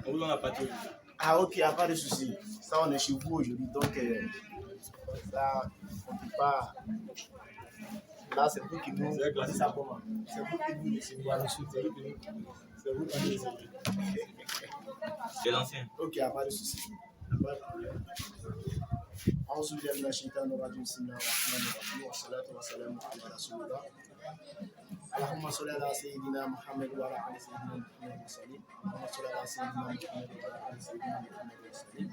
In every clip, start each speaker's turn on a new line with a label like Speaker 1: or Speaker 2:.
Speaker 1: On vous donne la partie.
Speaker 2: Ah ok, il n'y a pas de souci. Ça, on est chez vous aujourd'hui, donc ça, on ne peut pas... Là, c'est vous qui nous... C'est ça comment? C'est vous qui nous laissez voir le soutien. C'est vous qui nous laissez.
Speaker 1: C'est l'ancien.
Speaker 2: Ok, il n'y a pas de souci. Pas de problème. أعوذ بالله من الشيطان الرجيم بسم الله الرحمن الرحيم والصلاة والسلام على رسول الله اللهم صل على سيدنا محمد وعلى آل سيدنا محمد وسلم اللهم صل على سيدنا محمد وعلى آل سيدنا محمد وسلم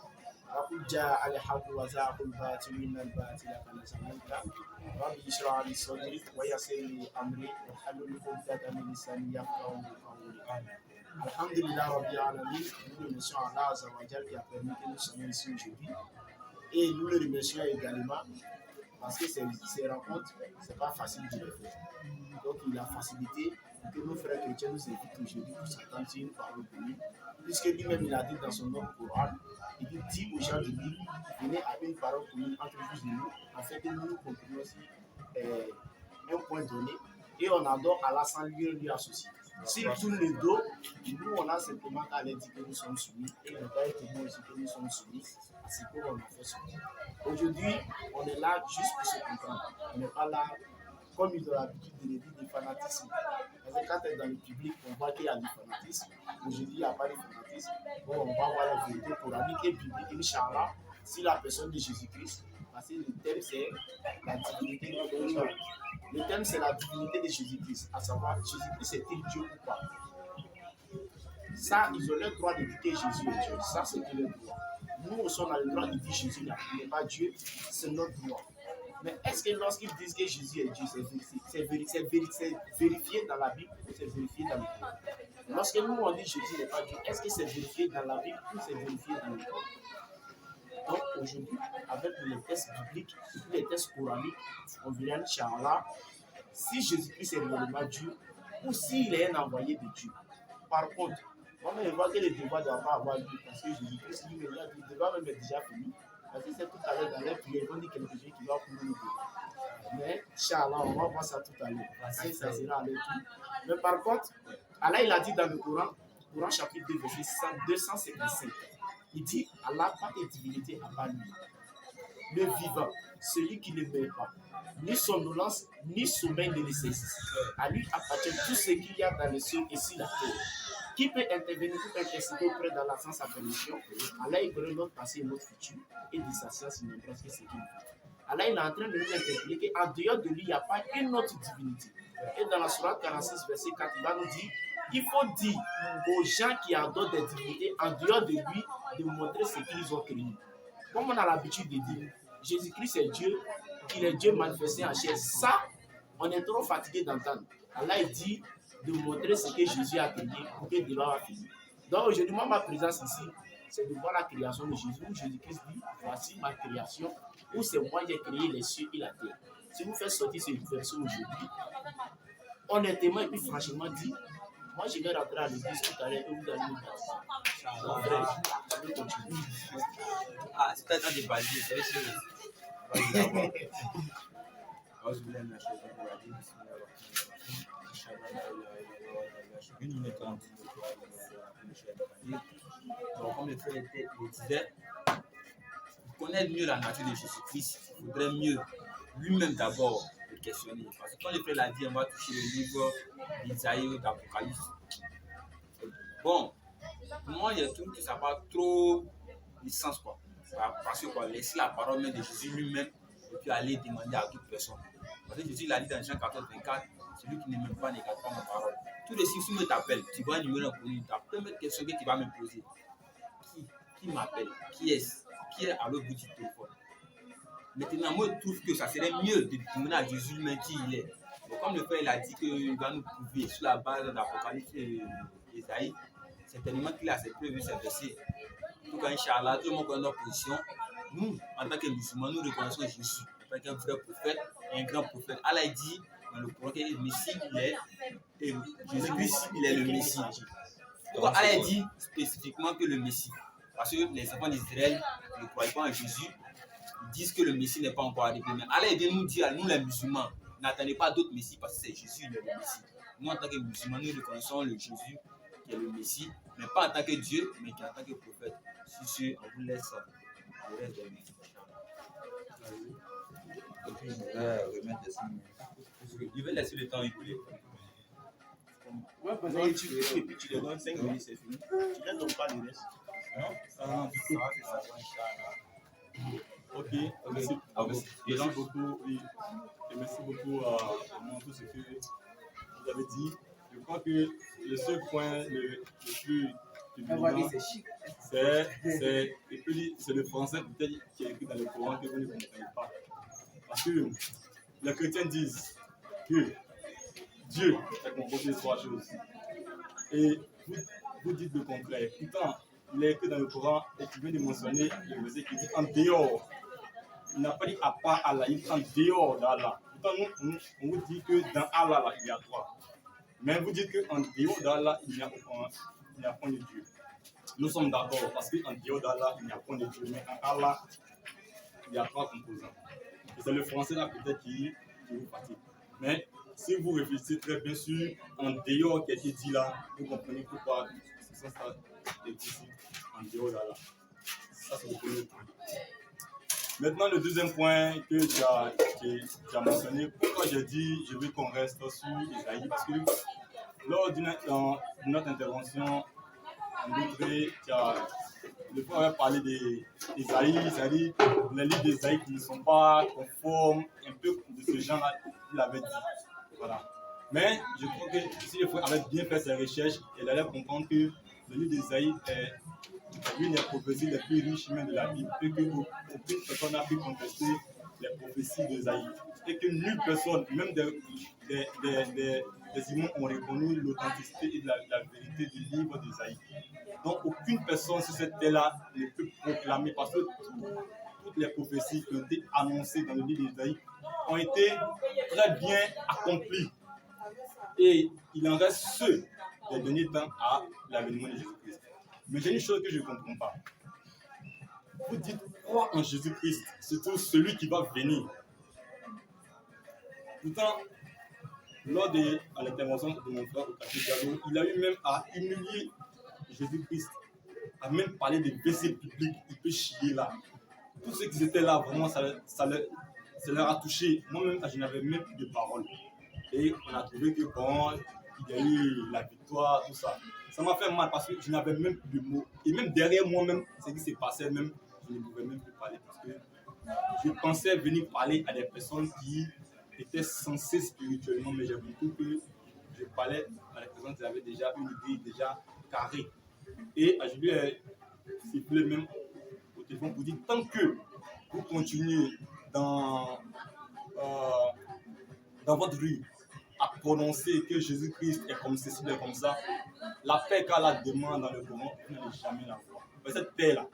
Speaker 2: وقل جاء الحق وزاق الباطل إن الباطل كان زهوقا ربي اشرح لي صدري ويسر لي أمري واحلل عقدة من لساني يفقهوا قولي Alhamdulillah Rabbil Alamin, nous remercions Allah Azzawajal qui a permis que nous soyons ici aujourd'hui. Et nous le remercions également parce que ces rencontres, ce n'est pas facile de les faire. Donc il a facilité que nos frères chrétiens nous invitent aujourd'hui pour s'attendre sur une parole commune. Puisque lui-même il a dit dans son nom Coran, il dit aux gens de lui, venez à une parole commune entre vous et nous, afin que nous nous comprenions sur un point donné. Et on adore Allah sans lui associer. S'il tourne le dos, nous on a simplement qu'à leur dire que nous sommes soumis et il ne doit être bon aussi que nous sommes soumis à ce qu'on a fait soumis. Aujourd'hui, on est là juste pour se comprendre. On n'est pas là, comme ils ont l'habitude de le dire, du fanatisme. Parce que quand tu es dans le public, on voit qu'il y a du fanatisme. Aujourd'hui, il n'y a pas de fanatisme. Bon, on va voir la vérité coranique et biblique, Inch'Allah, si la personne de Jésus-Christ, parce que le thème c'est la divinité de Dieu. Le thème, c'est la divinité de Jésus-Christ, à savoir Jésus-Christ est-il Dieu ou pas. Ça, ils ont le droit de dire que Jésus est Dieu. Ça, c'est leur droit. Nous aussi, on a le droit de dire que Jésus n'est pas Dieu, c'est notre droit. Mais est-ce que lorsqu'ils disent que Jésus est Dieu, c'est vérifié dans la Bible ou c'est vérifié dans le Coran? Lorsque nous, on dit Jésus n'est pas Dieu, est-ce que c'est vérifié dans la Bible ou c'est vérifié dans le Coran? Donc aujourd'hui, avec les textes bibliques et les textes coraniques, on verra Inch'Allah si Jésus-Christ est réellement Dieu ou s'il est un envoyé de Dieu. Par contre, moi je vois que le débat ne doit pas avoir lieu parce que Jésus-Christ lui le débat même est déjà fini. Parce que c'est tout à l'heure dans les prières, on dit quelque chose qui va pour nous. Mais Inch'Allah, on va voir ça tout à l'heure. Parce que ça sera à l'heure. Mais par contre, Allah il a dit dans le Coran chapitre 2, verset 255. Il dit, Allah n'a pas de divinité à part lui. Le vivant, celui qui ne meurt pas, ni somnolence, ni sommeil ne le saisit. À lui appartient tout ce qu'il y a dans les cieux et sur la terre. Qui peut intervenir pour intercéder auprès d'Allah sans sa permission? Allah il connaît notre passé et notre futur, et de sa science il n'embrasse que ce qu'il veut. Allah il est en train de nous interpeller qu'en dehors de lui, il n'y a pas une autre divinité. Et dans la sourate 46, verset 4, il va nous dire, il faut dire aux gens qui adorent des divinités en dehors de lui de montrer ce qu'ils ont créé. Comme on a l'habitude de dire, Jésus-Christ est Dieu, qu'il est Dieu manifesté en chair. Ça, on est trop fatigué d'entendre. Allah dit de montrer ce que Jésus a créé pour que le débat va finir. Donc aujourd'hui, moi, ma présence ici, c'est de voir la création de Jésus, où Jésus-Christ dit, voici ma création, où c'est moi qui ai créé les cieux et la terre. Si vous faites sortir ce verset aujourd'hui, honnêtement et puis franchement dit, moi je vais rentrer à l'église tout à l'heure et vous allez me baptiser. Je vais continuer.
Speaker 1: Ah, c'est peut-être un des basiques, c'est sûr. Une minute 30. Donc, comme le frère le disait, pour connaître mieux la nature de Jésus-Christ, il faudrait mieux lui-même d'abord le questionner. Parce que quand le frère l'a dit, on va toucher le livre d'Isaïe ou d'Apocalypse. Bon, moi, je trouve que ça n'a pas trop de sens, quoi. Parce que quoi, laisser la parole même de Jésus lui-même et puis aller demander à toute personne. Parce que Jésus l'a dit dans Jean 14, 24, celui qui ne m'aime pas n'écoute pas ma parole. Tout de suite, si tu t'appelles, tu vois un numéro inconnu, ta première question que tu vas me poser, qui m'appelle? Qui est-ce? Qui est à l'autre bout du téléphone? Maintenant, moi, je trouve que ça serait mieux de demander à Jésus lui-même qui il est. Donc, comme le frère il a dit qu'il va nous prouver sur la base de l'Apocalypse et d'Isaïe, certainement qu'il a ses preuves, ses versets. En tout cas, Inch'Allah, tout le monde connaît notre position. Nous, en tant que musulmans, nous reconnaissons Jésus en tant qu'un vrai prophète et un grand prophète. Allah dit dans le Coran que le Messie, il est, et Jésus-Christ, il est le Messie. Donc, Allah dit spécifiquement que le Messie, parce que les enfants d'Israël ne croient pas en Jésus, ils disent que le Messie n'est pas encore arrivé. Mais Allah vient nous dire, nous les musulmans, n'attendez pas d'autres Messies parce que c'est Jésus le Messie. Nous, en tant que musulmans, nous reconnaissons le Jésus qui est le Messie, mais pas en tant que Dieu, mais qui est en tant que prophète. Sur ce, on vous laisse le reste de l'émission. Et puis, je vais remettre les signes. Je vais laisser le temps écouler.
Speaker 2: Ouais, parce que tu et puis tu les donnes 5 minutes, c'est fini. Tu ne donnes pas le reste.
Speaker 1: Non, du coup,
Speaker 3: Ok, merci, merci beaucoup. Oui. Et merci beaucoup pour tout ce que vous avez dit. Je crois que le seul point le plus évident, c'est le français peut-être qui est écrit dans le Coran que vous ne comprenez pas. Parce que les chrétiens disent que Dieu est composé de 3 choses. Et vous dites le contraire. Pourtant, il est écrit dans le Coran et tu viens de mentionner le verset qui dit en dehors. Il n'a pas dit à part Allah, il dit en dehors d'Allah. Pourtant, nous, on vous dit que dans Allah, là, il y a 3. Mais vous dites qu'en dehors d'Allah, il n'y a point de Dieu. Nous sommes d'accord parce qu'en dehors d'Allah, il n'y a point de Dieu. Mais en Allah, il y a 3 composants. Et c'est le français là peut-être qui vous fatigue. Mais si vous réfléchissez très bien sur en dehors qui a été dit là, vous comprenez pourquoi ça est ici, en dehors d'Allah. Ça, c'est le premier point. Maintenant, le deuxième point que tu as mentionné, pourquoi j'ai dit je veux qu'on reste sur Isaïe, parce que lors d'une autre intervention, en outre, le frère avait parlé d'Isaïe, c'est-à-dire les livres d'Isaïe qui ne sont pas conformes, un peu de ce genre-là, il avait dit. Voilà. Mais je crois que si le frère avait bien fait ses recherches, il allait comprendre que le livre d'Isaïe est l'une des prophéties les plus riches même de la Bible, et que aucune personne n'a pu contester les prophéties d'Isaïe. Et que nulle personne, même des imams, ont reconnu l'authenticité et la vérité du livre d'Isaïe. Donc aucune personne sur cette terre-là ne peut proclamer, parce que toutes les prophéties qui ont été annoncées dans le livre d'Isaïe ont été très bien accomplies. Et il en reste ceux des derniers temps à l'avènement de Jésus-Christ. Mais j'ai une chose que je ne comprends pas. Vous dites croire en Jésus-Christ, surtout celui qui va venir. Pourtant, lors de l'intervention de mon frère au café Diallo, il a eu même à humilier Jésus-Christ, à même parler des versets bibliques, il peut chier là. Tous ceux qui étaient là, vraiment, ça leur a touché. Moi-même, je n'avais même plus de paroles. Et on a trouvé que bon, il y a eu la victoire, tout ça. Ça m'a fait mal parce que je n'avais même plus de mots. Et même derrière moi-même, ce qui s'est passé, même, je ne pouvais même plus parler parce que je pensais venir parler à des personnes qui étaient censées spirituellement, mais j'ai compris que je parlais à des personnes qui avaient déjà une idée déjà carrée. Et je lui ai sifflé même au téléphone pour dire tant que vous continuez dans votre rue à prononcer que Jésus-Christ est comme ceci, est comme ça, la paix qu'Allah demande dans le Coran, vous n'allez jamais la voir. Mais cette paix-là,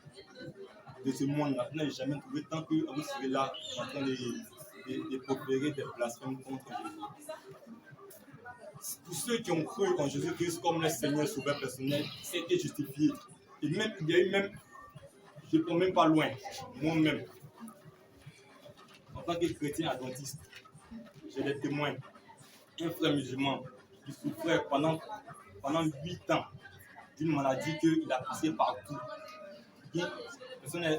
Speaker 3: de ce monde-là, vous n'allez jamais trouver tant que vous serez là en train de proférer des blasphèmes contre Jésus. Pour ceux qui ont cru en Jésus-Christ comme le Seigneur sauveur personnel, c'était justifié. Et même, il y a eu même, je ne prends même pas loin, moi-même, en tant que chrétien adventiste, j'ai des témoins, un frère musulman qui souffrait pendant 8 ans d'une maladie qu'il a passée partout. Personne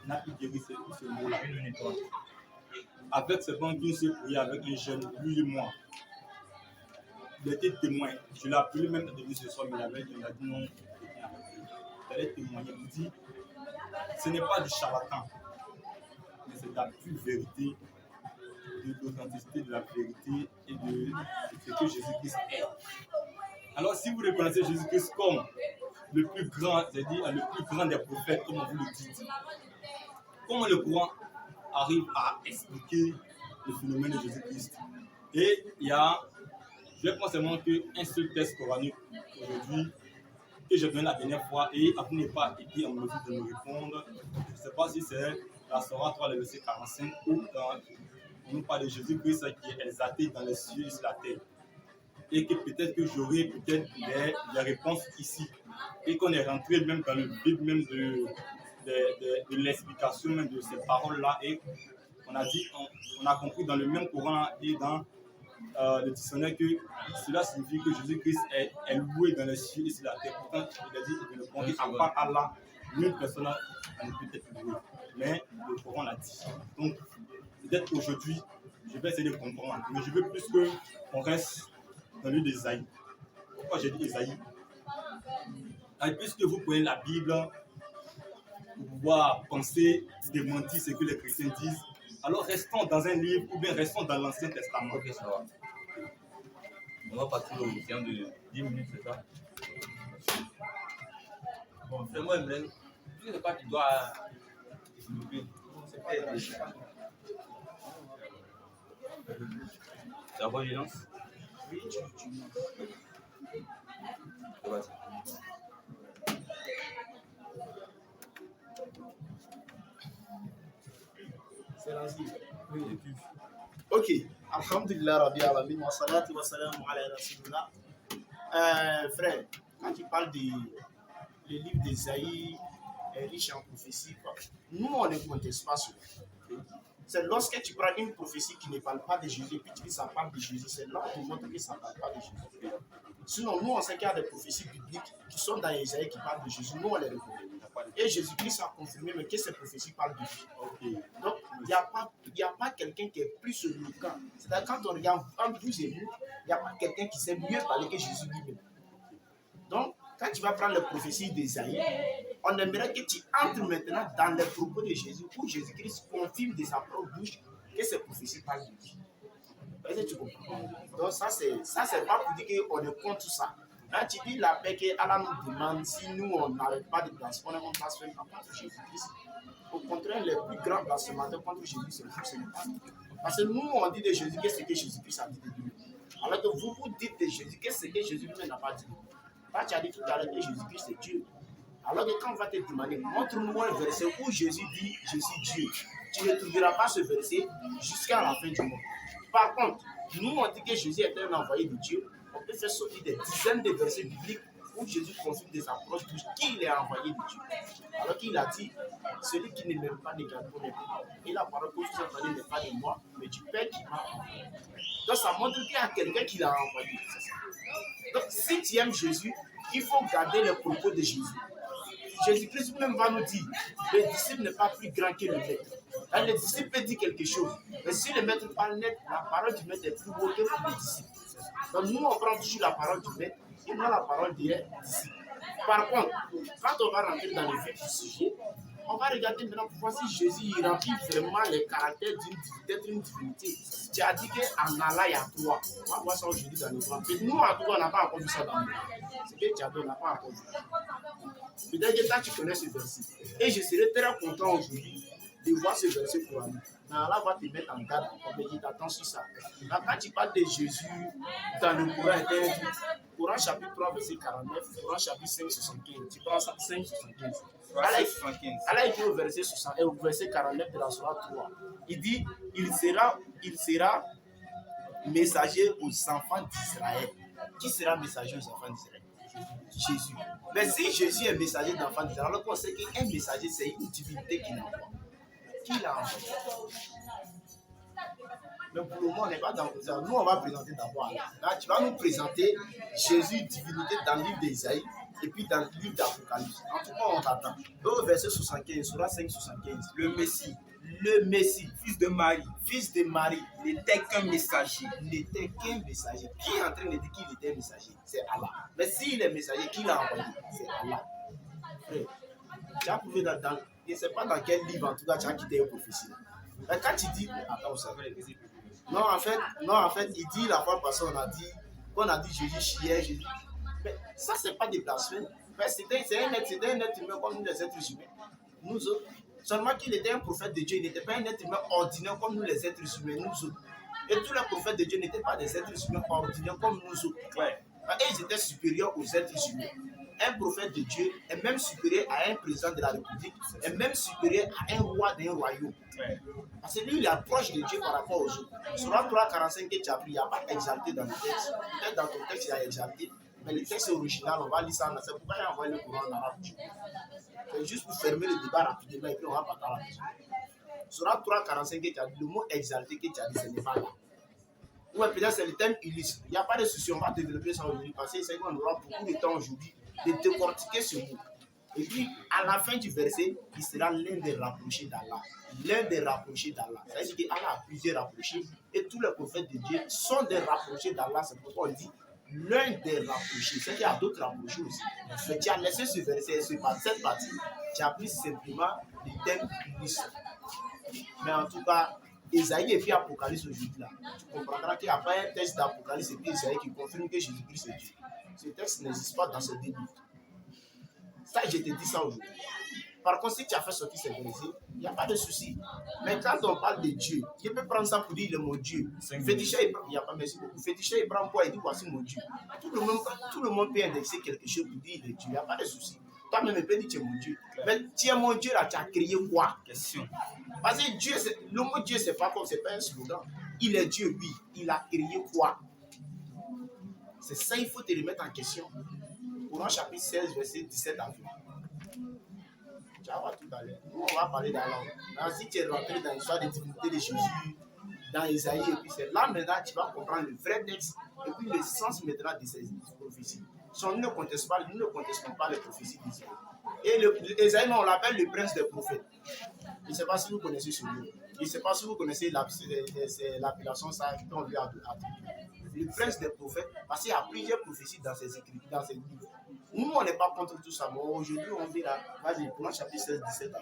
Speaker 3: n'a pu guérir ce mot-là. Avec ce banc qui s'est prié avec un jeune, lui et moi. Il était témoin. Je l'ai appelé même depuis ce soir, mais il a dit non. Il allait témoigner. Il dit ce n'est pas du charlatan, mais c'est de la pure vérité, de l'authenticité de la vérité et de ce que Jésus-Christ est. Alors, si vous reconnaissez Jésus-Christ comme le plus grand, c'est-à-dire le plus grand des prophètes, comme vous le dites, comment le Coran arrive à expliquer le phénomène de Jésus-Christ? Et il y a, je vais prendre seulement qu'un seul texte coranique aujourd'hui que j'ai donné la dernière fois et vous n'avez pas été en mesure de me répondre. Je ne sais pas si c'est la Sourate 3, le verset 45, ou on nous parle de Jésus-Christ qui est exalté dans les cieux et sur la terre. Et que peut-être que j'aurai peut-être des réponses ici. Et qu'on est rentré même dans le vide même de l'explication même de ces paroles-là. Et on a dit, on a compris dans le même Coran et dans le dictionnaire que cela signifie que Jésus-Christ est loué dans les cieux et sur la terre. Pourtant, il a dit de le Coran, à part Allah, nulle personne ne peut être louée. Mais le Coran l'a dit. Donc, peut-être aujourd'hui, je vais essayer de comprendre. Mais je veux plus qu'on reste dans le livre d'Ésaïe. Pourquoi j'ai dit Ésaïe? Puisque vous prenez la Bible pour pouvoir penser, démentir ce que les chrétiens disent, alors restons dans un livre ou bien restons dans l'Ancien Testament.
Speaker 1: Ok, ça va. On va partir au temps de 10 minutes, c'est ça? Bon, vraiment, tu sais pas, tu dois développer. C'est la bonne violence?
Speaker 2: Oui, tu
Speaker 1: C'est pas ça.
Speaker 2: c'est rasé.
Speaker 1: Oui, et puis.
Speaker 2: Ok, Alhamdulillah Rabbi Alamin, wa salatu wa salam ala Rasulullah. Frère, quand tu parles du livre d'Ésaïe, riche en prophéties, nous on ne conteste pas cela. C'est lorsque tu prends une prophétie qui ne parle pas de Jésus, puis tu dis que ça parle de Jésus, c'est là qu'on montre que ça ne parle pas de Jésus. Sinon, nous on sait qu'il y a des prophéties bibliques qui sont dans Ésaïe qui parlent de Jésus, nous on les reconnaît. Et Jésus-Christ a confirmé mais que ces prophéties parlent de lui. Donc, il n'y a pas quelqu'un qui est plus éloquent. C'est-à-dire, quand on regarde entre vous et nous, il n'y a pas quelqu'un qui sait mieux parler que Jésus lui-même. Donc, quand tu vas prendre les prophéties d'Ésaïe, on aimerait que tu entres maintenant dans les propos de Jésus, où Jésus-Christ confirme de sa propre bouche que ces prophéties parlent de lui. Est-ce que tu comprends? Donc, ça, c'est pas pour dire qu'on est contre ça. Quand tu dis la paix qu'Allah nous demande, si nous, on n'arrête pas de blasphémer, on blasphème contre Jésus-Christ. Au contraire, les plus grands blasphémateurs contre Jésus, c'est le pas. Parce que nous, on dit de Jésus que c'est que Jésus-Christ a dit de lui. Alors que vous dites de Jésus que c'est que Jésus lui-même n'a pas dit. Quand tu as dit tout à l'heure que Jésus-Christ c'est Dieu. Alors que quand on va te demander, montre-nous un verset où Jésus dit je suis Dieu, tu ne trouveras pas ce verset jusqu'à la fin du monde. Par contre, nous, on dit que Jésus est un envoyé de Dieu. On peut faire sortir des dizaines de versets bibliques où Jésus confirme des approches qu'il est envoyé de Dieu. Alors qu'il a dit, celui qui ne m'aime pas ne garde pas mes paroles. Et la parole que vous entendez n'est pas de moi, mais du Père qui m'a envoyé. Donc ça montre qu'il y a quelqu'un qui l'a envoyé. Donc si tu aimes Jésus, il faut garder les propos de Jésus. Jésus-Christ même va nous dire, le disciple n'est pas plus grand que le maître. Le disciple peut dire quelque chose, mais si le maître parle net, la parole du maître est plus haute que le disciple. Donc nous, on prend toujours la parole du maître et non la parole des disciples. Par contre, quand on va rentrer dans le vif du sujet, on va regarder maintenant pour voir si Jésus remplit vraiment les caractères d'être une divinité. Tu as dit qu'en Allah, il y a trois. On va voir ça aujourd'hui dans le Coran. Mais nous, en tout cas, on n'a pas encore vu ça dans le Coran. Ce que tu as dit, on n'a pas encore vu. Peut-être que toi, tu connais ce verset. Et je serai très content aujourd'hui de voir ce verset pour nous. Mais Allah va te mettre en garde encore, mais il t'attend sur ça. Là, quand tu parles de Jésus dans le Coran, Coran chapitre 3, verset 49, Coran chapitre 5, 75. Tu prends ça, 5, 75. Allah dit au verset 49 de la Sourate 3. Il dit, il sera messager aux enfants d'Israël. Qui sera messager aux enfants d'Israël? Jésus. Mais si Jésus est messager d'enfants d'Israël, alors qu'on sait qu'un messager, c'est une divinité qui l'envoie. Qui l'a envoyé? Mais pour le moment, on n'est pas dans ça. Nous, on va présenter d'abord. Là, tu vas nous présenter Jésus, divinité, dans le livre d'Ésaïe et puis dans le livre d'Apocalypse. En tout cas, on t'attend. Au verset 75, sur la 5, 75. Le Messie, fils de Marie, n'était qu'un messager. Qui est en train de dire qu'il était un messager? C'est Allah. Mais s'il est messager, qui l'a envoyé? C'est Allah. Frère, tu as prouvé dans je ne sais pas dans quel livre, en tout cas, tu as quitté une prophétie. Mais quand tu dis, attends, vous savez, non, en fait, il dit la fois passée, qu'on a dit Jésus chiait, Jésus. Mais ça, c'est pas des blasphèmes. Mais c'était un être humain comme nous, les êtres humains. Nous autres. Seulement qu'il était un prophète de Dieu, il n'était pas un être humain ordinaire comme nous, les êtres humains, nous autres. Et tous les prophètes de Dieu n'étaient pas des êtres humains ordinaires comme nous autres. Ouais. Et ils étaient supérieurs aux êtres humains. Un prophète de Dieu est même supérieur à un président de la République, est même supérieur à un roi d'un royaume. Ouais. Parce que lui, il est proche de Dieu par rapport aux autres. Sur la 345 que tu as pris, il n'y a pas exalté dans le texte. Peut-être dans ton texte, il y a exalté. Mais le texte original, on va lire ça en c'est pourquoi il a envoyé le Coran en arabe. C'est juste pour fermer le débat rapidement et puis on va partir à la question. Sur la 345 que tu as dit, le mot exalté que tu as dit, ce n'est pas là. Ouais, peut-être c'est le thème illicite. Il n'y a pas de souci, on va développer ça aujourd'hui parce que c'est qu'on aura beaucoup de temps aujourd'hui de décortiquer ce mot. Et puis, à la fin du verset, il sera l'un des rapprochés d'Allah. L'un des rapprochés d'Allah. C'est-à-dire qu'Allah a plusieurs rapprochés et tous les prophètes de Dieu sont des rapprochés d'Allah. C'est pourquoi on dit l'un des rapprochés. C'est qu'il y a d'autres rapprochés aussi. Mais tu as laissé ce verset, cette partie, tu as pris simplement le thème illicite. Mais en tout cas, Isaïe et puis Apocalypse aujourd'hui là, tu comprendras qu'il n'y a pas un texte d'Apocalypse et puis Isaïe qui confirme que Jésus-Christ est Dieu. Ce texte n'existe pas dans ce début. Ça, je te dis ça aujourd'hui. Par contre, si tu as fait sortir ces versets, il n'y a pas de souci. Mais quand on parle de Dieu, je peux prendre ça pour dire il est mon Dieu. Féticheur, il n'y a pas merci beaucoup. Féticheur, il prend quoi? Il dit voici mon Dieu. Tout le monde peut indexer quelque chose pour dire il est Dieu. Il n'y a pas de souci. Toi-même, tu peux dire tu es mon Dieu. Mais tu es mon Dieu là, tu as créé quoi?
Speaker 1: Question.
Speaker 2: Parce que Dieu, le mot Dieu, c'est pas comme, c'est pas un slogan. Il est Dieu, oui. Il a créé quoi? C'est ça, il faut te remettre en question. Coran chapitre 16, verset 17 à 20. Tu vas voir tout à l'heure. Nous, on va parler d'Allah. Si tu es rentré dans l'histoire des divinités de Jésus, dans Isaïe, et puis c'est là maintenant tu vas comprendre le vrai texte et puis le sens maintenant de ces prophéties. Nous ne contestons pas les prophéties d'Isaïe. Et Isaïe, on l'appelle le prince des prophètes. Je ne sais pas si vous connaissez ce mot. Je ne sais pas si vous connaissez l'appellation ça qu'on lui a attribué. Le prince des prophètes, parce qu'il y a plusieurs prophéties dans ses écrits, dans ses livres. Nous, on n'est pas contre tout ça, mais aujourd'hui, on dit là, vas-y, pour chapitre 16, 17.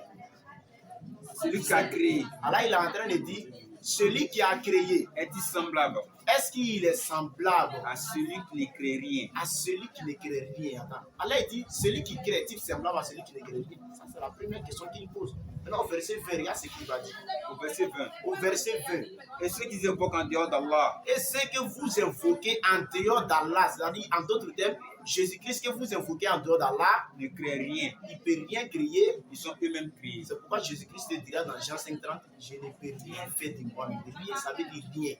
Speaker 1: Celui qui a créé.
Speaker 2: Alors, il est en train de dire, celui qui a créé,
Speaker 1: est-il semblable
Speaker 2: est-ce qu'il est semblable
Speaker 1: à celui qui ne crée rien?
Speaker 2: À celui qui ne crée rien. Attends. Alors, il dit, celui qui crée est-il semblable à celui qui ne crée rien? Ça, c'est la première question qu'il pose. Maintenant, au verset 20, regarde ce qu'il va dire.
Speaker 1: Au verset 20.
Speaker 2: Au verset 20.
Speaker 1: Et ceux qui invoquent en dehors d'Allah.
Speaker 2: Et ce que vous invoquez en dehors d'Allah, c'est-à-dire, en d'autres termes, Jésus-Christ que vous invoquez en dehors d'Allah
Speaker 1: ne crée rien.
Speaker 2: Il ne peut rien créer.
Speaker 1: Ils sont eux-mêmes créés.
Speaker 2: C'est pourquoi Jésus-Christ te dira dans Jean 5,30, je ne peux rien faire de moi-même. Rien, ça veut dire rien.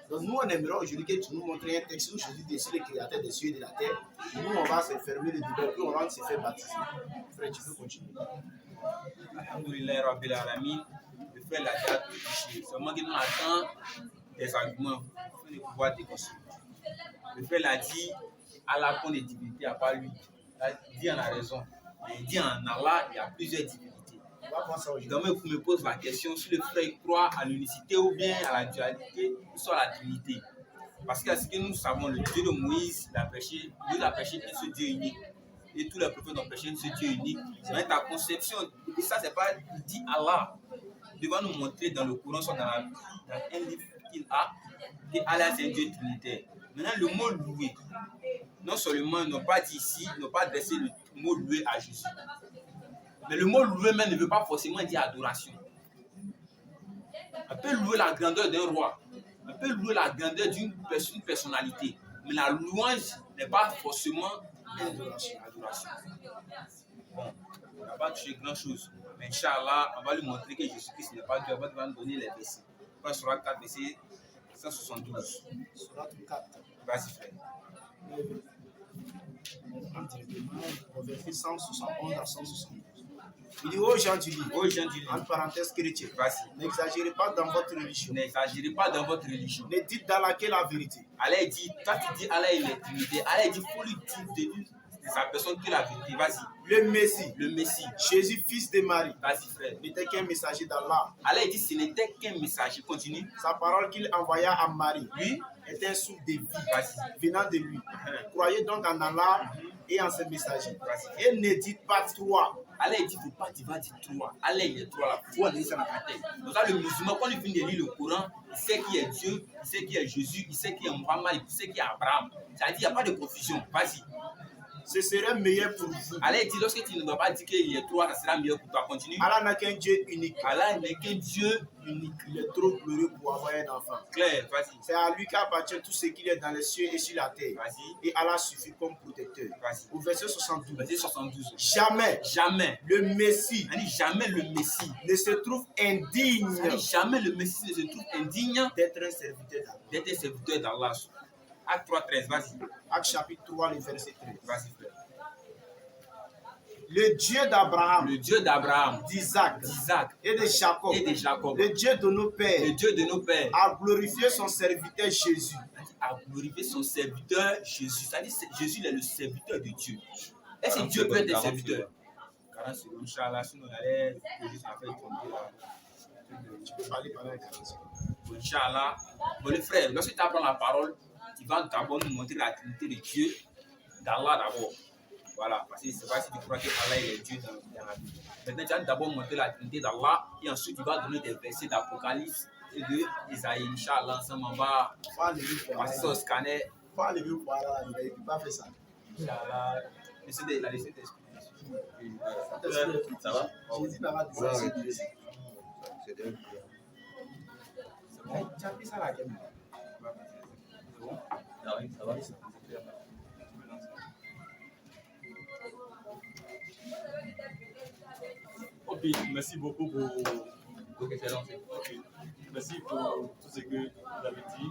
Speaker 2: Donc nous, on aimerait aujourd'hui que tu nous montres un texte où Jésus est le créateur des cieux et de la terre. Et nous, on va se fermer le débat, puis on va se faire baptiser. Frère, tu peux continuer.
Speaker 1: Alhamdulillah Rabbil Alamin. Le frère l'a déjà touché. Seulement que nous attendons des arguments pour le pouvoir déconstruire. Le frère l'a dit, Allah compte des divinités à part lui. Il a dit en a raison. Il dit en Allah, il y a plusieurs divinités. Donc, il me pose la question si le frère croit à l'unicité ou bien à la dualité ou soit à la trinité. Parce que ce que nous savons, le Dieu de Moïse, Dieu a prêché un seul Dieu unique. Et tous les prophètes ont prêché un seul Dieu unique. Mais ta conception, et ça, c'est pas dit Allah. Il va nous montrer dans le Coran, soit dans un livre qu'il a, que Allah c'est un Dieu trinitaire. Maintenant, le mot louer, non seulement ils n'ont pas dit ici, ils n'ont pas adressé le mot louer à Jésus. Mais le mot louer même ne veut pas forcément dire adoration. On peut louer la grandeur d'un roi, on peut louer la grandeur d'une personnalité, mais la louange n'est pas forcément une adoration. Bon, on n'a pas touché grand chose, mais Inch'Allah, on va lui montrer que Jésus-Christ n'est pas Dieu, on va nous donner les versets. Quand sera 4 versets 172.
Speaker 2: Surat 4.
Speaker 1: Vas-y, frère.
Speaker 2: Au verset 171 à 172. Il dit aux gens du livre, entre parenthèses chrétiens, n'exagérez pas dans votre religion.
Speaker 1: N'exagérez pas dans votre religion.
Speaker 2: Ne dites d'Allah que la vérité.
Speaker 1: Allah dit, toi tu dis Allah il est trinité. Allah dit, il faut lui dire de sa personne que la vérité. Vas-y.
Speaker 2: Le Messie. Jésus, fils de Marie.
Speaker 1: Vas-y, frère.
Speaker 2: N'était qu'un messager d'Allah.
Speaker 1: Allah dit, ce n'était qu'un messager. Continue.
Speaker 2: Sa parole qu'il envoya à Marie.
Speaker 1: Lui
Speaker 2: était un souffle de vie venant de lui. Croyez donc en Allah et en ses messagers. Et ne dites pas trois.
Speaker 1: Allah dit, il ne faut pas dire 3. Allah il est 3 là. Faut dire ça dans ta tête. Donc là, le musulman, quand il vient de lire le Coran, il sait qui est Dieu, il sait qui est Jésus, il sait qui est Muhammad, il sait qui est Abraham. Ça veut dire qu'il n'y a pas de confusion. Vas-y.
Speaker 2: Ce serait meilleur pour vous.
Speaker 1: Allah dit, lorsque tu ne dois pas dire qu'il est 3, ça sera meilleur pour toi. Continue.
Speaker 2: Allah n'a qu'un Dieu unique.
Speaker 1: Allah n'est qu'un Dieu unique.
Speaker 2: Il est trop glorieux pour avoir un enfant.
Speaker 1: Claire, vas-y.
Speaker 2: C'est à lui qu'appartient tout ce qu'il est dans les cieux et sur la terre.
Speaker 1: Vas-y.
Speaker 2: Et Allah suffit comme protecteur.
Speaker 1: Vas-y.
Speaker 2: Au verset 72.
Speaker 1: Verset 72.
Speaker 2: Jamais le Messie
Speaker 1: jamais le Messie
Speaker 2: ne se trouve indigne.
Speaker 1: Jamais le Messie ne se trouve indigne
Speaker 2: d'être un serviteur d'Allah.
Speaker 1: D'être un serviteur d'Allah. Acte 3, 13, vas-y.
Speaker 2: Acte chapitre 3, le verset 13.
Speaker 1: Vas-y, frère.
Speaker 2: Le Dieu d'Abraham,
Speaker 1: le Dieu d'Abraham,
Speaker 2: d'Isaac
Speaker 1: d'Isaac
Speaker 2: et de Jacob,
Speaker 1: et de Jacob,
Speaker 2: le Dieu de nos
Speaker 1: le
Speaker 2: pères,
Speaker 1: Dieu de nos pères,
Speaker 2: a glorifié son serviteur Jésus.
Speaker 1: a glorifié son serviteur Jésus. C'est-à-dire que Jésus il est le serviteur de Dieu. Est-ce que Dieu peut être un serviteur? 40 secondes, Inch'Allah, sinon on allait juste faire tomber là.
Speaker 2: Tu peux parler pendant 40 secondes.
Speaker 1: Inch'Allah. Bon, les frères, lorsque tu apprends la parole, tu vas d'abord nous montrer la Trinité de Dieu, d'Allah d'abord. Voilà, parce que c'est pas si tu crois que Allah est Dieu dans la Bible. Maintenant, tu vas d'abord montrer la Trinité d'Allah et ensuite tu vas donner des versets d'Apocalypse et de Isaïe. Inch'Allah, ensemble, on va passer ça au scanner.
Speaker 2: Faut aller voir là, il n'a pas fait ça.
Speaker 1: Inch'Allah, la laisser t'expliquer.
Speaker 4: Ça va?
Speaker 2: Jésus n'a pas dit ça.
Speaker 4: C'est bien.
Speaker 1: C'est bon?
Speaker 2: Tu as pris ça là, Kevin?
Speaker 1: C'est bon?
Speaker 4: Ah oui, ça va.
Speaker 3: Ok, merci beaucoup pour l'excellence. Ok, merci pour tout ce que vous avez dit.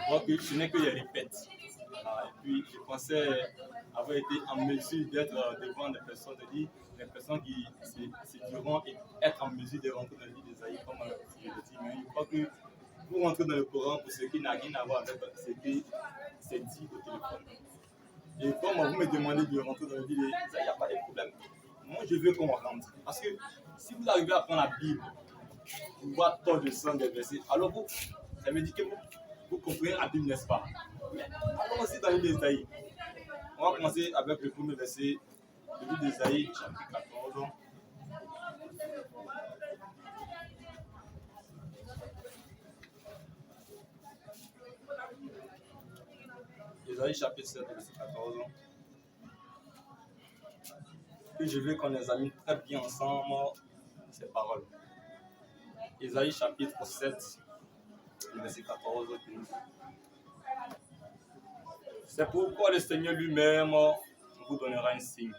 Speaker 3: Moi, ce n'est que les répètes. Et puis, je pensais avoir été en mesure d'être devant des personnes, des personnes qui se diront être en mesure de rentrer dans le livre d'Ésaïe, comme je le dis. Mais je crois que vous rentrez dans le Coran pour ce qui n'a rien à voir avec ce qui s'est dit au téléphone. Et comme vous me demandez de rentrer dans le livre d'Ésaïe, il n'y a pas de problème. Moi, je veux qu'on rentre. Parce que si vous arrivez à prendre la Bible, vous voyez tant de sang des versets, alors vous, ça veut dire que vous comprenez la Bible, n'est-ce pas? Allons aussi dans le livre d'Ésaïe. On va commencer avec le premier verset, le livre d'Ésaïe, chapitre 14. Ésaïe, chapitre 7, verset 14. Et je veux qu'on examine très bien ensemble ces paroles. Ésaïe, chapitre 7, verset 14. C'est pourquoi le Seigneur lui-même vous donnera un signe.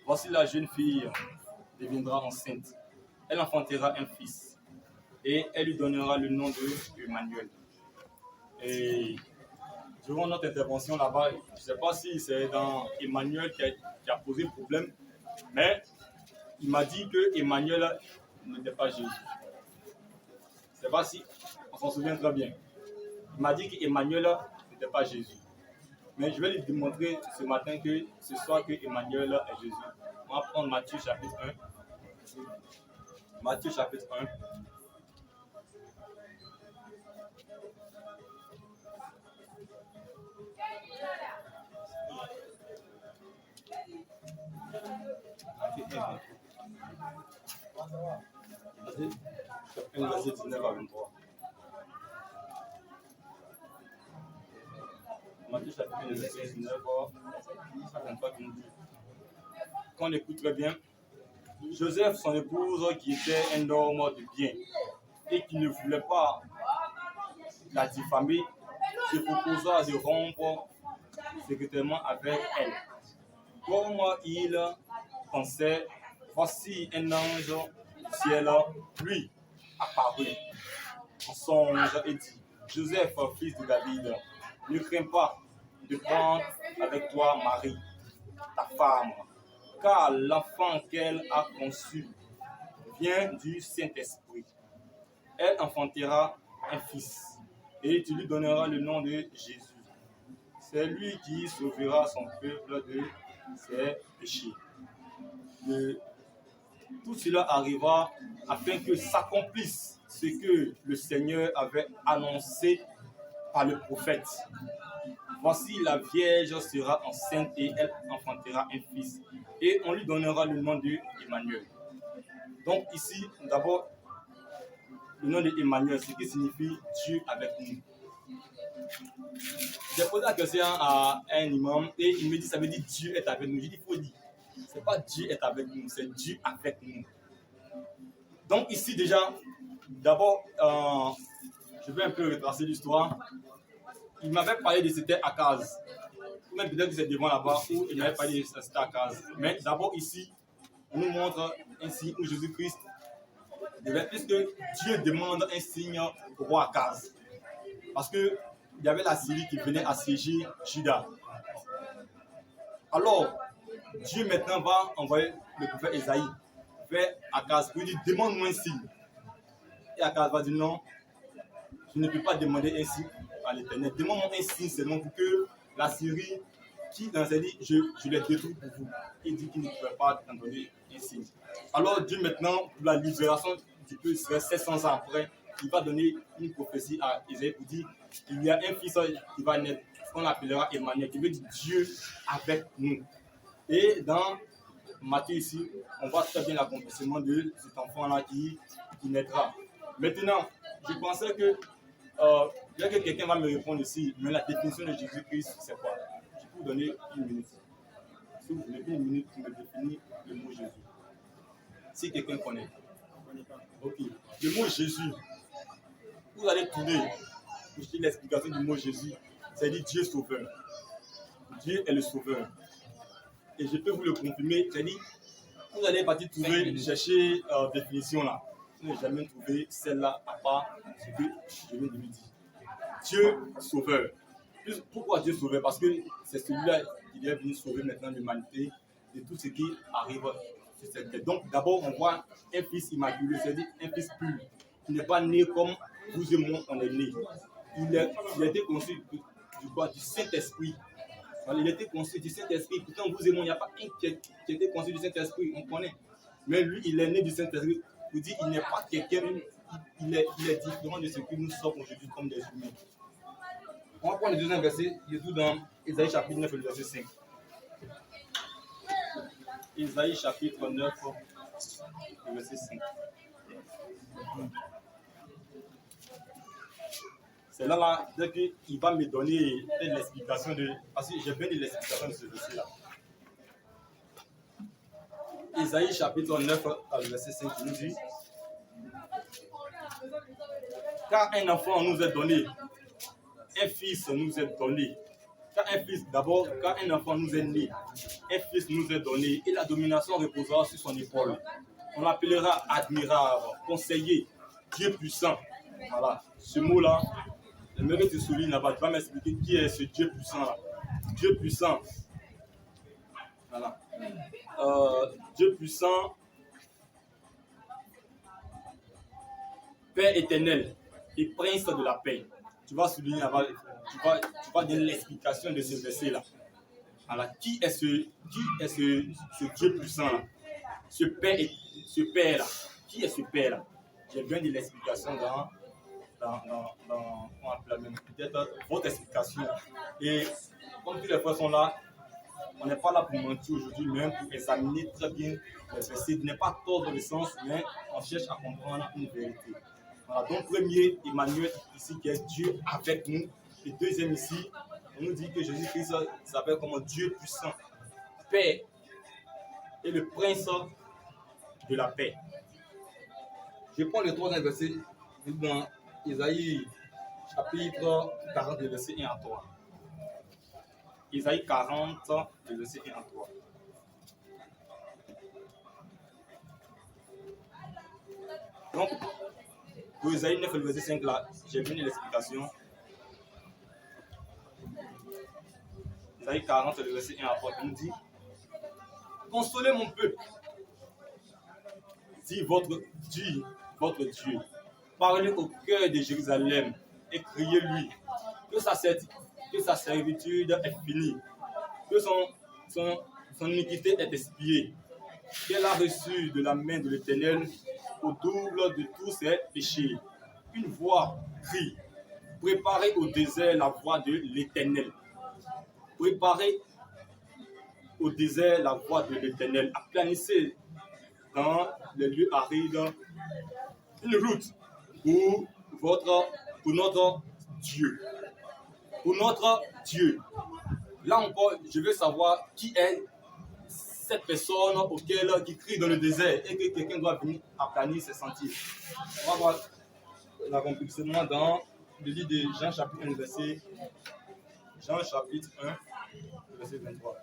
Speaker 3: Voici la jeune fille deviendra enceinte. Elle enfantera un fils. Et elle lui donnera le nom de Emmanuel. Et durant notre intervention là-bas, je ne sais pas si c'est dans Emmanuel qui a posé problème, mais il m'a dit que Emmanuel n'était pas Jésus. Je ne sais pas si on s'en souvient très bien. Il m'a dit qu'Emmanuel n'était pas Jésus. Mais je vais lui démontrer ce matin que ce soir que Emmanuel est Jésus. On va prendre Matthieu chapitre 1. Matthieu chapitre 1. Verset 19 à 23. Matthieu chapitre 1, verset 19 à 23 qui nous dit. Qu'on écoute très bien. Joseph, son épouse, qui était un homme de bien et qui ne voulait pas la diffamer, se proposa de rompre secrètement avec elle. Comme il pensait, voici un ange du ciel lui apparut en songe et dit, Joseph, fils de David, ne crains pas de prendre avec toi Marie, ta femme, car l'enfant qu'elle a conçu vient du Saint-Esprit. Elle enfantera un fils, et tu lui donneras le nom de Jésus. C'est lui qui sauvera son peuple de ses péchés. Tout cela arriva afin que s'accomplisse ce que le Seigneur avait annoncé par le prophète. Voici la Vierge sera enceinte et elle enfantera un fils. Et on lui donnera le nom d'Emmanuel. Donc ici, d'abord, le nom d'Emmanuel, ce qui signifie Dieu avec nous. J'ai posé la question à un imam et il me dit, ça veut dire Dieu est avec nous. J'ai dit, il faut dire, c'est pas Dieu est avec nous, c'est Dieu avec nous. Donc ici déjà, d'abord, je vais un peu retracer l'histoire. Il m'avait parlé de c'était Akaz. Ou même peut-être que c'est devant là-bas où il m'avait parlé de c'était Akaz. Mais d'abord ici, on nous montre un signe où Jésus-Christ devait, puisque Dieu demande un signe au roi Akaz. Parce qu'il y avait la Syrie qui venait assiéger Juda. Alors, Dieu maintenant va envoyer le prophète Esaïe vers Akaz pour lui dire demande-moi un signe. Et Akaz va dire non, je ne peux pas demander un signe à l'Éternel. Demande-moi un signe seulement pour que la Syrie, qui dans ses dit je les détruis pour vous. Il dit qu'il ne peut pas t'en donner un signe. Alors Dieu maintenant, pour la libération du peuple, 700 ans après, il va donner une prophétie à Esaïe pour dire qu'il y a un fils qui va naître, qu'on appellera Emmanuel, qui veut dire Dieu avec nous. Et dans Matthieu ici, on voit très bien l'accomplissement de cet enfant-là qui naîtra. Maintenant, je pensais que bien que quelqu'un va me répondre ici, mais la définition de Jésus-Christ, c'est quoi? Je peux vous donner une minute. Si vous voulez une minute pour me définir le mot Jésus. Si quelqu'un connaît. Ok. Le mot Jésus, vous allez tourner pour chercher l'explication du mot Jésus. C'est-à-dire Dieu sauveur. Dieu est le sauveur. Et je peux vous le confirmer, c'est-à-dire, vous allez partir trouver, chercher définition là. Vous n'avez jamais trouvé celle-là à part ce que je viens de lui dire. Dieu sauveur. Pourquoi Dieu sauveur? Parce que c'est celui-là qui est venu sauver maintenant l'humanité de tout ce qui arrive sur cette terre. Donc d'abord, on voit un fils immaculé, c'est-à-dire un fils pur, qui n'est pas né comme vous et moi, on est né. Il a été conçu du Saint-Esprit. Il était conçu du Saint-Esprit. Pourtant, vous et moi, il n'y a pas un qui a été conçu du Saint-Esprit, on connaît. Mais lui, il est né du Saint-Esprit. Vous dites, il n'est pas quelqu'un, il est différent de ce que nous sommes aujourd'hui comme des humains. On va prendre le deuxième verset, Jésus dans Ésaïe chapitre 9, le verset 5. Ésaïe chapitre 9, le verset 5. C'est là, qu'il va me donner l'explication de... Parce que j'ai bien dit l'explication de ce verset-là. Ésaïe chapitre 9, le verset 5, il nous dit: car un enfant nous est donné, un fils nous est donné. Car un fils, d'abord, quand un enfant nous est né, un fils nous est donné, et la domination reposera sur son épaule. On l'appellera admirable, conseiller, Dieu puissant. Voilà, ce mot-là, j'aimerais que tu soulignes là-bas, tu vas m'expliquer qui est ce Dieu puissant-là. Dieu puissant. Voilà. Dieu puissant, Père éternel et Prince de la paix. Tu vas souligner là-bas, tu vas donner l'explication de ce verset-là. Alors, qui est ce Dieu puissant-là? Ce Père-là. Qui est ce Père-là? J'ai bien dit l'explication dans peut-être votre explication. Et comme tous les frères sont là, on n'est pas là pour mentir aujourd'hui, mais pour examiner très bien les versets. Il n'est pas tort dans le sens, mais on cherche à comprendre une vérité. Voilà, donc premier, Emmanuel, ici, qui est Dieu avec nous. Et deuxième ici, on nous dit que Jésus-Christ s'appelle comme Dieu puissant, Père et le Prince de la paix. Je prends le troisième verset dans Isaïe chapitre 40, verset 1 à 3. Isaïe 40, verset 1 à 3. Donc, pour Isaïe 9, verset 5, là, j'ai donné l'explication. Isaïe 40, verset 1 à 3, qui nous dit: consolez mon peuple, dit votre Dieu. Parlez au cœur de Jérusalem et criez-lui que sa servitude est finie, que son iniquité est expiée, qu'elle a reçu de la main de l'Éternel au double de tous ses péchés. Une voix crie: préparez au désert la voie de l'Éternel. Préparez au désert la voie de l'Éternel. Aplanissez dans les lieux arides une route pour notre Dieu. Pour notre Dieu. Là encore, je veux savoir qui est cette personne qui crie dans le désert et que quelqu'un doit venir aplanir ses sentiers. On va voir l'accomplissement dans le livre de Jean chapitre 1, verset 23.